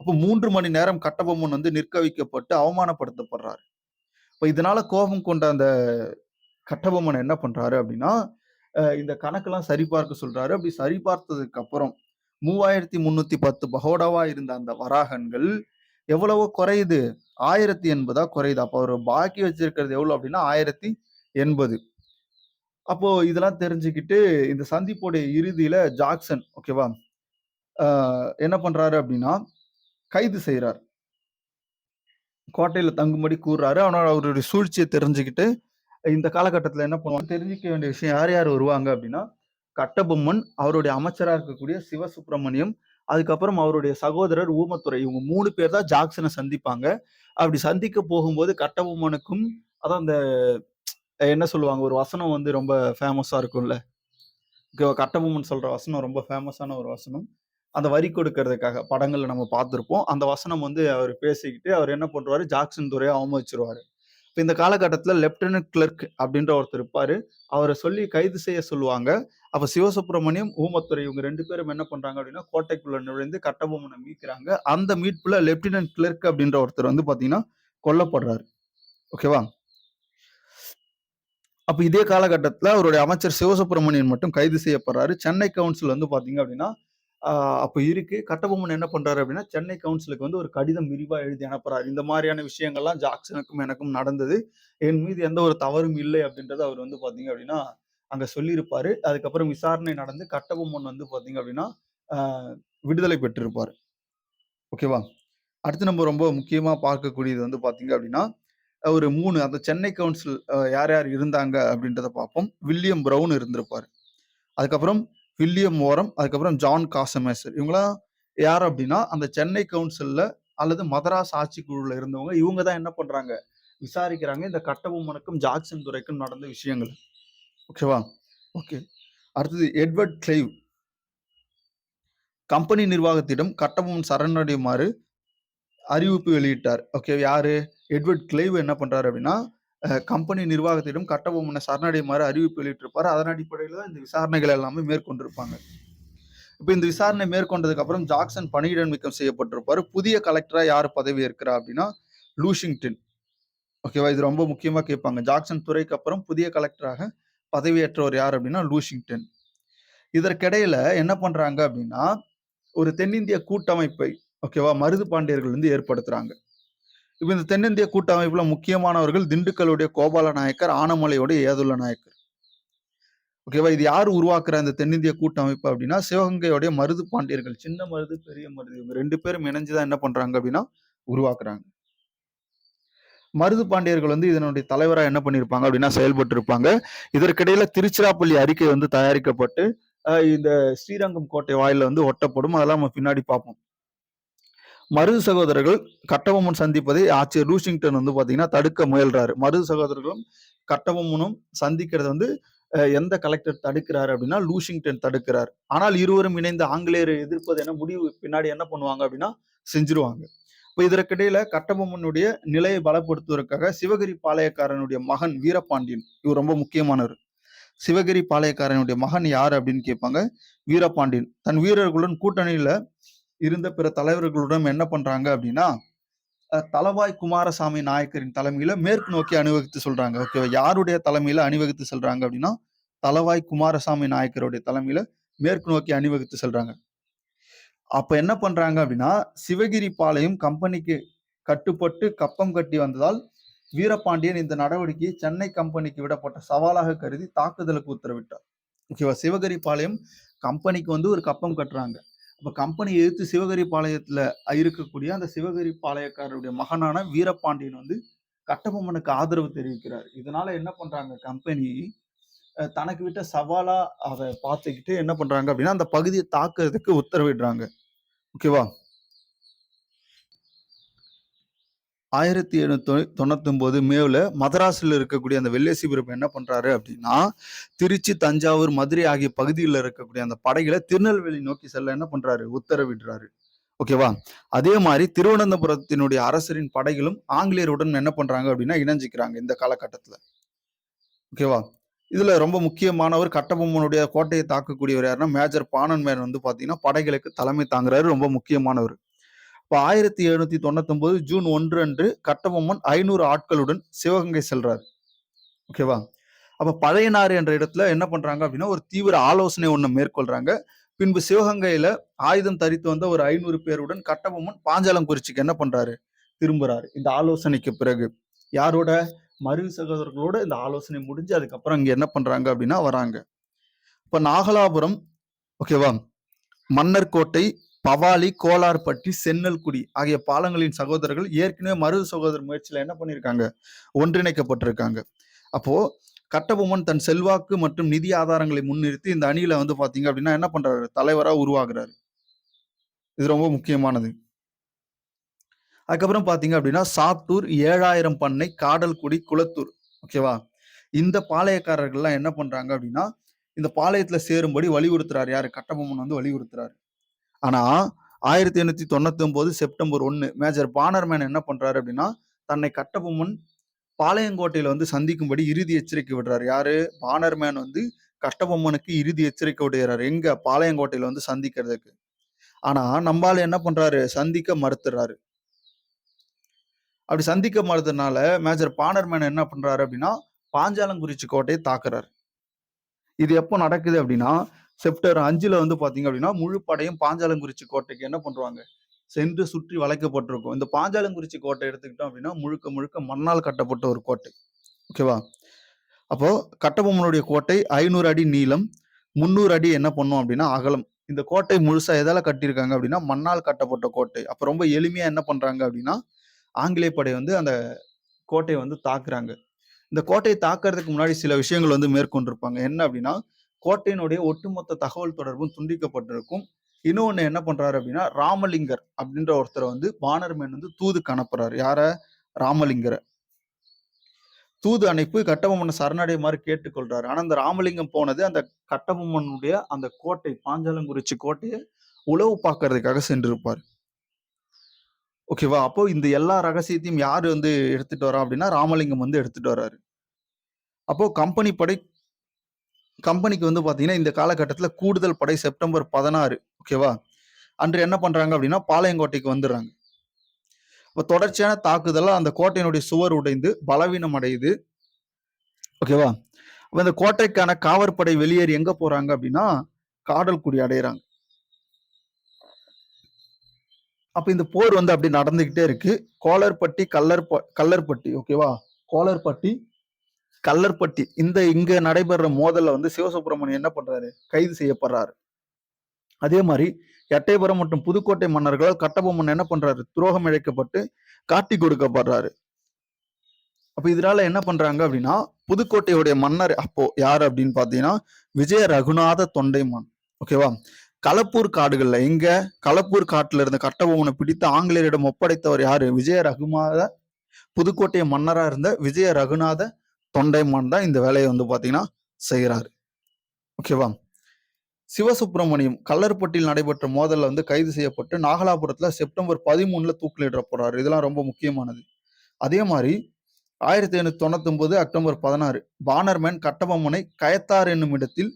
அப்போ 3 மணி நேரம் கட்டபொம்மன் வந்து நிற்க வைக்கப்பட்டு அவமானப்படுத்தப்படுறாரு. இப்ப இதனால கோபம் கொண்ட அந்த கட்டபொம்மன் என்ன பண்றாரு அப்படின்னா, இந்த கணக்கெல்லாம் சரிபார்க்க சொல்றாரு. அப்படி சரிபார்த்ததுக்கு அப்புறம் 3310 பகோடாவா இருந்த அந்த வராகன்கள் எவ்வளவோ குறையுது. 1080 குறையுது. அப்ப அவரு பாக்கி வச்சிருக்கிறது எவ்வளோ அப்படின்னா 1080. அப்போ இதெல்லாம் தெரிஞ்சுக்கிட்டு இந்த சந்திப்போடைய இறுதியில ஜாக்சன் ஓகேவா? அ என்ன பண்றாரு அப்படின்னா, கைது செய்றார். கோட்டையில தங்கும்படி கூறுறாரு. ஆனா அவருடைய சூழ்ச்சிய தெரிஞ்சுக்கிட்டு இந்த காலகட்டத்தில என்ன பண்ணுவாங்க, தெரிஞ்சுக்க வேண்டிய விஷயம் யார் யார் வருவாங்க அப்படின்னா, கட்டபொம்மன், அவருடைய அமைச்சரா இருக்கக்கூடிய சிவசுப்பிரமணியம், அதுக்கப்புறம் அவருடைய சகோதரர் ஊமத்துரை. இவங்க 3 பேர் தான் ஜாக்சன சந்திப்பாங்க. அப்படி சந்திக்க போகும்போது கட்டபொம்மனுக்கும் அதான் அந்த என்ன சொல்லுவாங்க, ஒரு வசனம் வந்து ரொம்ப ஃபேமஸா இருக்கும்ல. கட்டபொம்மன் சொல்ற வசனம் ரொம்ப ஃபேமஸான ஒரு வசனம். அந்த வரி கொடுக்கிறதுக்காக படங்கள்ல நம்ம பார்த்திருப்போம். அந்த வசனம் வந்து அவரு பேசிக்கிட்டு, அவரு என்ன பண்ருவாரு, ஜாக்சன் துரைய அவமதிச்சுருவாரு. இப்ப இந்த காலகட்டத்தில லெப்டினன்ட் கிளர்க் அப்படின்ற ஒருத்தர் இருப்பாரு. அவர சொல்லி கைது செய்ய சொல்லுவாங்க. அப்ப சிவசுப்பிரமணியம், ஊமத்துரை இவங்க 2 பேரும் என்ன பண்றாங்க அப்படின்னா, கோட்டைக்குள்ள நுழைந்து கட்டபொம்மன மீட்கிறாங்க. அந்த மீட்புல லெப்டினன்ட் கிளர்க் அப்படின்ற ஒருத்தர் வந்து பார்த்தீங்கன்னா, கொல்லப்படுறாரு. ஓகேவா? அப்ப இதே காலகட்டத்தில அவருடைய அமைச்சர் சிவசுப்பிரமணியன் மட்டும் கைது செய்யப்படுறாரு. சென்னை கவுன்சில் வந்து பார்த்தீங்க அப்படின்னா, ஆ அப்ப இருக்கு. கட்டபொம்மன் என்ன பண்றாரு அப்படின்னா, சென்னை கவுன்சிலுக்கு வந்து ஒரு கடிதம் விரிவா எழுதி அனுப்புறாரு. இந்த மாரியான விஷயங்கள்லாம் ஜாக்சனுக்கும் எனக்கும் நடந்தது. என் மீது எந்த ஒரு தவறும் இல்லை அப்படின்றத அவர் வந்து பார்த்தீங்க அப்படின்னா, அங்க சொல்லியிருப்பாரு. அதுக்கப்புறம் விசாரணை நடந்து கட்டபொம்மன் வந்து பார்த்தீங்க அப்படின்னா, ஆ விடுதலை பெற்றிருப்பாரு. ஓகேவா? அடுத்து நம்ம ரொம்ப முக்கியமா பார்க்கக்கூடியது வந்து பார்த்தீங்க அப்படின்னா, ஒரு 3 அந்த சென்னை கவுன்சில் யார் யார் இருந்தாங்க அப்படின்றத பார்ப்போம். வில்லியம் ப்ரவுன் இருந்திருப்பாரு. அதுக்கப்புறம் வில்லியம் ஓரம், அதுக்கப்புறம் ஜான் காசமேசர். இவங்கலாம் யார் அப்படின்னா, அந்த சென்னை கவுன்சில்ல அல்லது மதராஸ் ஆட்சிக்குழுல இருந்தவங்க. இவங்க தான் என்ன பண்றாங்க, விசாரிக்கிறாங்க. இந்த கட்டபொம்மனுக்கும், ஜாக்சன் துரைக்கும் நடந்த விஷயங்கள். ஓகேவா? ஓகே. அடுத்தது எட்வர்ட் கிளைவ். கம்பெனி நிர்வாகத்திடம் கட்டபொம்மன் சரணடையுமாறு அறிவிப்பு வெளியிட்டார். ஓகே. யாரு? எட்வர்ட் கிளைவ் என்ன பண்றாரு அப்படின்னா, கம்பெனி நிர்வாகத்திடம் கட்டபொம்மன சரணடையுமாறு அறிவிப்பு வெளியிட்டிருப்பாரு. அதன் அடிப்படையில தான் இந்த விசாரணைகள் எல்லாமே மேற்கொண்டிருப்பாங்க. இப்ப இந்த விசாரணை மேற்கொண்டதுக்கு அப்புறம் ஜாக்சன் பணியிட நீக்கம் செய்யப்பட்டிருப்பாரு. புதிய கலெக்டரா யார் பதவி ஏற்கிறா அப்படின்னா, லூஷிங்டன். ஓகேவா? இது ரொம்ப முக்கியமா கேட்பாங்க. ஜாக்சன் துரைக்கு அப்புறம் புதிய கலெக்டராக பதவியேற்றவர் யார் அப்படின்னா, லூஷிங்டன். இதற்கிடையில என்ன பண்றாங்க அப்படின்னா, ஒரு தென்னிந்திய கூட்டமைப்பை ஓகேவா? மருது பாண்டியர்கள் வந்து ஏற்படுத்துறாங்க. இப்ப இந்த தென்னிந்திய கூட்டமைப்புல முக்கியமானவர்கள் திண்டுக்கல்லுடைய கோபால நாயக்கர், ஆனமலையோட ஏதுல்ல நாயக்கர். ஓகேவா? இது யார் உருவாக்குற இந்த தென்னிந்திய கூட்டமைப்பு அப்படின்னா, சிவகங்கையோடைய மருது பாண்டியர்கள். சின்ன மருது, பெரிய மருது. இவங்க 2 பேரும் இணைஞ்சு தான் என்ன பண்றாங்க அப்படின்னா, உருவாக்குறாங்க. மருது பாண்டியர்கள் வந்து இதனுடைய தலைவரா என்ன பண்ணியிருப்பாங்க அப்படின்னா, செயல்பட்டிருப்பாங்க. இதற்கிடையில திருச்சிராப்பள்ளி அறிக்கை வந்து தயாரிக்கப்பட்டு, இந்த ஸ்ரீரங்கம் கோட்டை வாயில்ல வந்து ஒட்டப்படும். அதெல்லாம் நம்ம பின்னாடி பார்ப்போம். மருது சகோதரர்கள் கட்டபொம்மன் சந்திப்பதை ஆட்சியர் லூசிங்டன் வந்து பாத்தீங்கன்னா தடுக்க முயல்றாரு. மருது சகோதரர்களும் கட்டபொம்மனும் சந்திக்கிறத வந்து எந்த கலெக்டர் தடுக்கிறாரு அப்படின்னா லூசிங்டன் தடுக்கிறார். ஆனால் இருவரும் இணைந்து ஆங்கிலேயரை எதிர்ப்பது என முடிவு பின்னாடி என்ன பண்ணுவாங்க அப்படின்னா செஞ்சிருவாங்க. இப்ப இதற்கிடையில கட்டபொம்மனுடைய நிலையை பலப்படுத்துவதற்காக சிவகிரி பாளையக்காரனுடைய மகன் வீரபாண்டியன் இவர் ரொம்ப முக்கியமானவர். சிவகிரி பாளையக்காரனுடைய மகன் யார் அப்படின்னு கேட்பாங்க. வீரபாண்டியன் தன் வீரர்களுடன் கூட்டணியில இருந்த பிற தலைவர்களுடன் என்ன பண்றாங்க அப்படின்னா, தளவாய் குமாரசாமி நாயக்கரின் தலைமையில மேற்கு நோக்கி அணிவகுத்து சொல்றாங்க. ஓகேவா? யாருடைய தலைமையில அணிவகுத்து செல்றாங்க அப்படின்னா, தளவாய் குமாரசாமி நாயக்கருடைய தலைமையில மேற்கு நோக்கி அணிவகுத்து செல்றாங்க. அப்ப என்ன பண்றாங்க அப்படின்னா, சிவகிரி பாளையம் கம்பெனிக்கு கட்டுப்பட்டு கப்பம் கட்டி வந்ததால், வீரபாண்டியன் இந்த நடவடிக்கையை சென்னை கம்பெனிக்கு விடப்பட்ட சவாலாக கருதி தாக்குதலுக்கு உத்தரவிட்டார். ஓகேவா? சிவகிரி பாளையம் கம்பெனிக்கு வந்து ஒரு கப்பம் கட்டுறாங்க. அப்ப கம்பெனி எதிர்த்து சிவகிரி பாளையத்துல இருக்கக்கூடிய அந்த சிவகிரி பாளையக்காரருடைய மகனான வீரபாண்டியன் வந்து கட்டபொம்மனுக்கு ஆதரவு தெரிவிக்கிறார். இதனால என்ன பண்றாங்க கம்பெனி தனக்கு விட்ட சவாலா அத பார்த்துக்கிட்டு என்ன பண்றாங்க அப்படின்னா, அந்த பகுதிய தாக்குறதுக்கு உத்தரவிடுறாங்க. ஓகேவா? 1799 மேவுல மதராஸ்ல இருக்கக்கூடிய அந்த வெள்ளேசிபுரம் என்ன பண்றாரு அப்படின்னா, திருச்சி, தஞ்சாவூர், மதுரை ஆகிய பகுதியில இருக்கக்கூடிய அந்த படைகளை திருநெல்வேலி நோக்கி செல்ல என்ன பண்றாரு? உத்தரவிடுறாரு. ஓகேவா? அதே மாரி திருவனந்தபுரத்தினுடைய அரசரின் படைகளும் ஆங்கிலேயருடன் என்ன பண்றாங்க அப்படின்னா, இணைஞ்சுக்கிறாங்க இந்த காலகட்டத்துல. ஓகேவா? இதுல ரொம்ப முக்கியமானவர் கட்டபொம்மனுடைய கோட்டையை தாக்கக்கூடியவர் யாருன்னா, மேஜர் பானன்மேன் வந்து பார்த்தீங்கன்னா, படைகளுக்கு தலைமை தாங்குறாரு. ரொம்ப முக்கியமானவர். இப்ப 1799 ஜூன் 1 அன்று கட்டபொம்மன் 500 ஆட்களுடன் சிவகங்கை செல்றாரு. ஓகேவா? அப்ப பழையனாறு என்ற இடத்துல என்ன பண்றாங்க அப்படின்னா, ஒரு தீவிர ஆலோசனை ஒண்ணு மேற்கொள்றாங்க. பின்பு சிவகங்கையில ஆயுதம் தரித்து வந்த ஒரு 500 பேருடன் கட்டபொம்மன் பாஞ்சாலங்குறிச்சிக்கு என்ன பண்றாரு? திரும்புறாரு. இந்த ஆலோசனைக்கு பிறகு. யாரோட? மருது சகோதரர்களோட இந்த ஆலோசனை முடிஞ்சு அதுக்கப்புறம் இங்க என்ன பண்றாங்க அப்படின்னா வராங்க. இப்ப நாகலாபுரம், ஓகேவா? மன்னர் கோட்டை, பவாலி, கோலார்பட்டி, சென்னல்குடி ஆகிய பாலங்களின் சகோதரர்கள் ஏற்கனவே மருது சகோதரர் முயற்சியில என்ன பண்ணியிருக்காங்க? ஒன்றிணைக்கப்பட்டிருக்காங்க. அப்போ கட்டபொம்மன் தன் செல்வாக்கு மற்றும் நிதி ஆதாரங்களை முன்னிறுத்தி இந்த அணியில வந்து பாத்தீங்க அப்படின்னா என்ன பண்றாரு? தலைவரா உருவாகுறாரு. இது ரொம்ப முக்கியமானது. அதுக்கப்புறம் பாத்தீங்க அப்படின்னா சாத்தூர், 7000 பண்ணை, காடல்குடி, குளத்தூர், ஓகேவா? இந்த பாளையக்காரர்கள்லாம் என்ன பண்றாங்க அப்படின்னா இந்த பாளையத்துல சேரும்படி வலியுறுத்துறாரு. யாரு? கட்டபொம்மன் வந்து வலியுறுத்துறாரு. ஆனா 1899 செப்டம்பர் 1 மேஜர் பானர்மேன் என்ன பண்றாரு அப்படின்னா தன்னை கட்டபொம்மன் பாளையங்கோட்டையில வந்து சந்திக்கும்படி இறுதி எச்சரிக்கை விடுறாரு. யாரு? பானர்மேன் வந்து கட்டபொம்மனுக்கு இறுதி எச்சரிக்கை விடுகிறாரு. எங்க? பாளையங்கோட்டையில வந்து சந்திக்கிறதுக்கு. ஆனா நம்பாளு என்ன பண்றாரு? சந்திக்க மறுத்துறாரு. அப்படி சந்திக்க மறுத்ததுனால மேஜர் பானர்மேன் என்ன பண்றாரு அப்படின்னா பாஞ்சாலங்குறிச்சி கோட்டையை தாக்குறாரு. இது எப்போ நடக்குது அப்படின்னா செப்டம்பர் 5ல வந்து பாத்தீங்க அப்படின்னா முழு படையும் பாஞ்சாலங்குறிச்சி கோட்டைக்கு என்ன பண்றாங்க? சென்று சுற்றி வளைக்கப்பட்டிருக்கும். இந்த பாஞ்சாலங்குறிச்சி கோட்டை எடுத்துக்கிட்டோம் அப்படின்னா முழுக்க முழுக்க மண்ணால் கட்டப்பட்ட ஒரு கோட்டை. ஓகேவா? அப்போ கட்டபொம்மனுடைய கோட்டை 500 அடி நீளம், 300 அடி என்ன பண்ணும் அப்படின்னா அகலம். இந்த கோட்டை முழுசா எதால கட்டியிருக்காங்க அப்படின்னா மண்ணால் கட்டப்பட்ட கோட்டை. அப்ப ரொம்ப எளிமையா என்ன பண்றாங்க அப்படின்னா ஆங்கிலேய படை வந்து அந்த கோட்டையை வந்து தாக்குறாங்க. இந்த கோட்டையை தாக்குறதுக்கு முன்னாடி சில விஷயங்கள் வந்து மேற்கொண்டிருப்பாங்க. என்ன அப்படின்னா கோட்டையினுடைய ஒட்டுமொத்த தகவல் தொடர்பும் துண்டிக்கப்பட்டிருக்கும். இன்னொன்னு என்ன பண்றாரு அப்படின்னா ராமலிங்கர் அப்படின்ற ஒருத்தரை வந்து பானர்மேன் வந்து தூதுக்கு அனுப்புறாரு. யார? ராமலிங்கரை. தூது அனுப்பி கட்டபொம்மனை சரணடையுமாறு கேட்டுக்கொள்றாரு. ஆனா அந்த ராமலிங்கம் போனது அந்த கட்டபொம்மனுடைய அந்த கோட்டை பாஞ்சாலங்குறிச்சி கோட்டையை உளவு பார்க்கறதுக்காக சென்றிருப்பார். ஓகேவா? அப்போ இந்த எல்லா ரகசியத்தையும் யாரு வந்து எடுத்துட்டு வரா அப்படின்னா ராமலிங்கம் வந்து எடுத்துட்டு வர்றாரு. அப்போ கம்பெனிக்கு வந்து பாத்தீங்கன்னா இந்த காலகட்டத்துல கூடுதல் படை செப்டம்பர் 16, ஓகேவா? அன்று என்ன பண்றாங்க அப்படின்னா பாளையங்கோட்டைக்கு வந்துடுறாங்க. இப்ப தொடர்ச்சியான தாக்குதலா அந்த கோட்டையினுடைய சுவர் உடைந்து பலவீனம் அடையுது. ஓகேவா? அப்ப இந்த கோட்டைக்கான காவற்படை வெளியேறி எங்க போறாங்க அப்படின்னா காடல்குடி அடையறாங்க. அப்ப இந்த போர் வந்து அப்படி நடந்துகிட்டே இருக்கு. கோளர்பட்டி, கல்லர்பட்டி, ஓகேவா? கோளர்பட்டி, கல்லர்பட்டி இங்க நடைபெற மோதல்ல வந்து சிவசுப்பிரமணியன் என்ன பண்றாரு? கைது செய்யப்படுறாரு. அதே மாதிரி எட்டயபுரம் மற்றும் புதுக்கோட்டை மன்னர்களால் கட்டபொம்மன் என்ன பண்றாரு? துரோகம் இழைக்கப்பட்டு காட்டி கொடுக்கப்படுறாரு. அப்ப இதனால என்ன பண்றாங்க அப்படின்னா புதுக்கோட்டையுடைய மன்னர் அப்போ யாரு அப்படின்னு பாத்தீங்கன்னா விஜய ரகுநாத தொண்டைமான். ஓகேவா? களப்பூர் காடுகள்ல எங்க? களப்பூர் காட்டுல இருந்த கட்டபொம்மனை பிடித்து ஆங்கிலேயரிடம் ஒப்படைத்தவர் யாரு? புதுக்கோட்டை மன்னரா இருந்த விஜய ரகுநாத தொண்டைமான் தான் இந்த வேலையை வந்து பாத்தீங்கன்னா செய்யறாரு. ஓகேவா? சிவசுப்பிரமணியம் கல்லர்பட்டியில் நடைபெற்ற மோதல்ல வந்து கைது செய்யப்பட்டு நாகலாபுரத்துல செப்டம்பர் 13 தூக்கிலிட போறாரு. இதெல்லாம் ரொம்ப முக்கியமானது. அதே மாதிரி 1899 அக்டோபர் 16 பானர்மேன் கட்டபொம்மனை கயத்தார் என்னும் இடத்தில்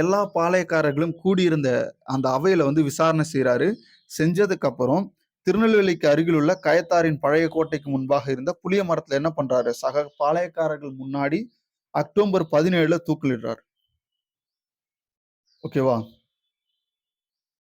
எல்லா பாளையக்காரர்களும் கூடியிருந்த அந்த அவையில வந்து விசாரணை செய்யறாரு. செஞ்சதுக்கு அப்புறம் திருநெல்வேலிக்கு அருகில் உள்ள கயத்தாரின் பழைய கோட்டைக்கு முன்பாக இருந்த புளிய மரத்துல என்ன பண்றாரு? சக பாளையக்காரர்கள் முன்னாடி அக்டோபர் 17 தூக்கிலிடுறாரு. ஓகேவா?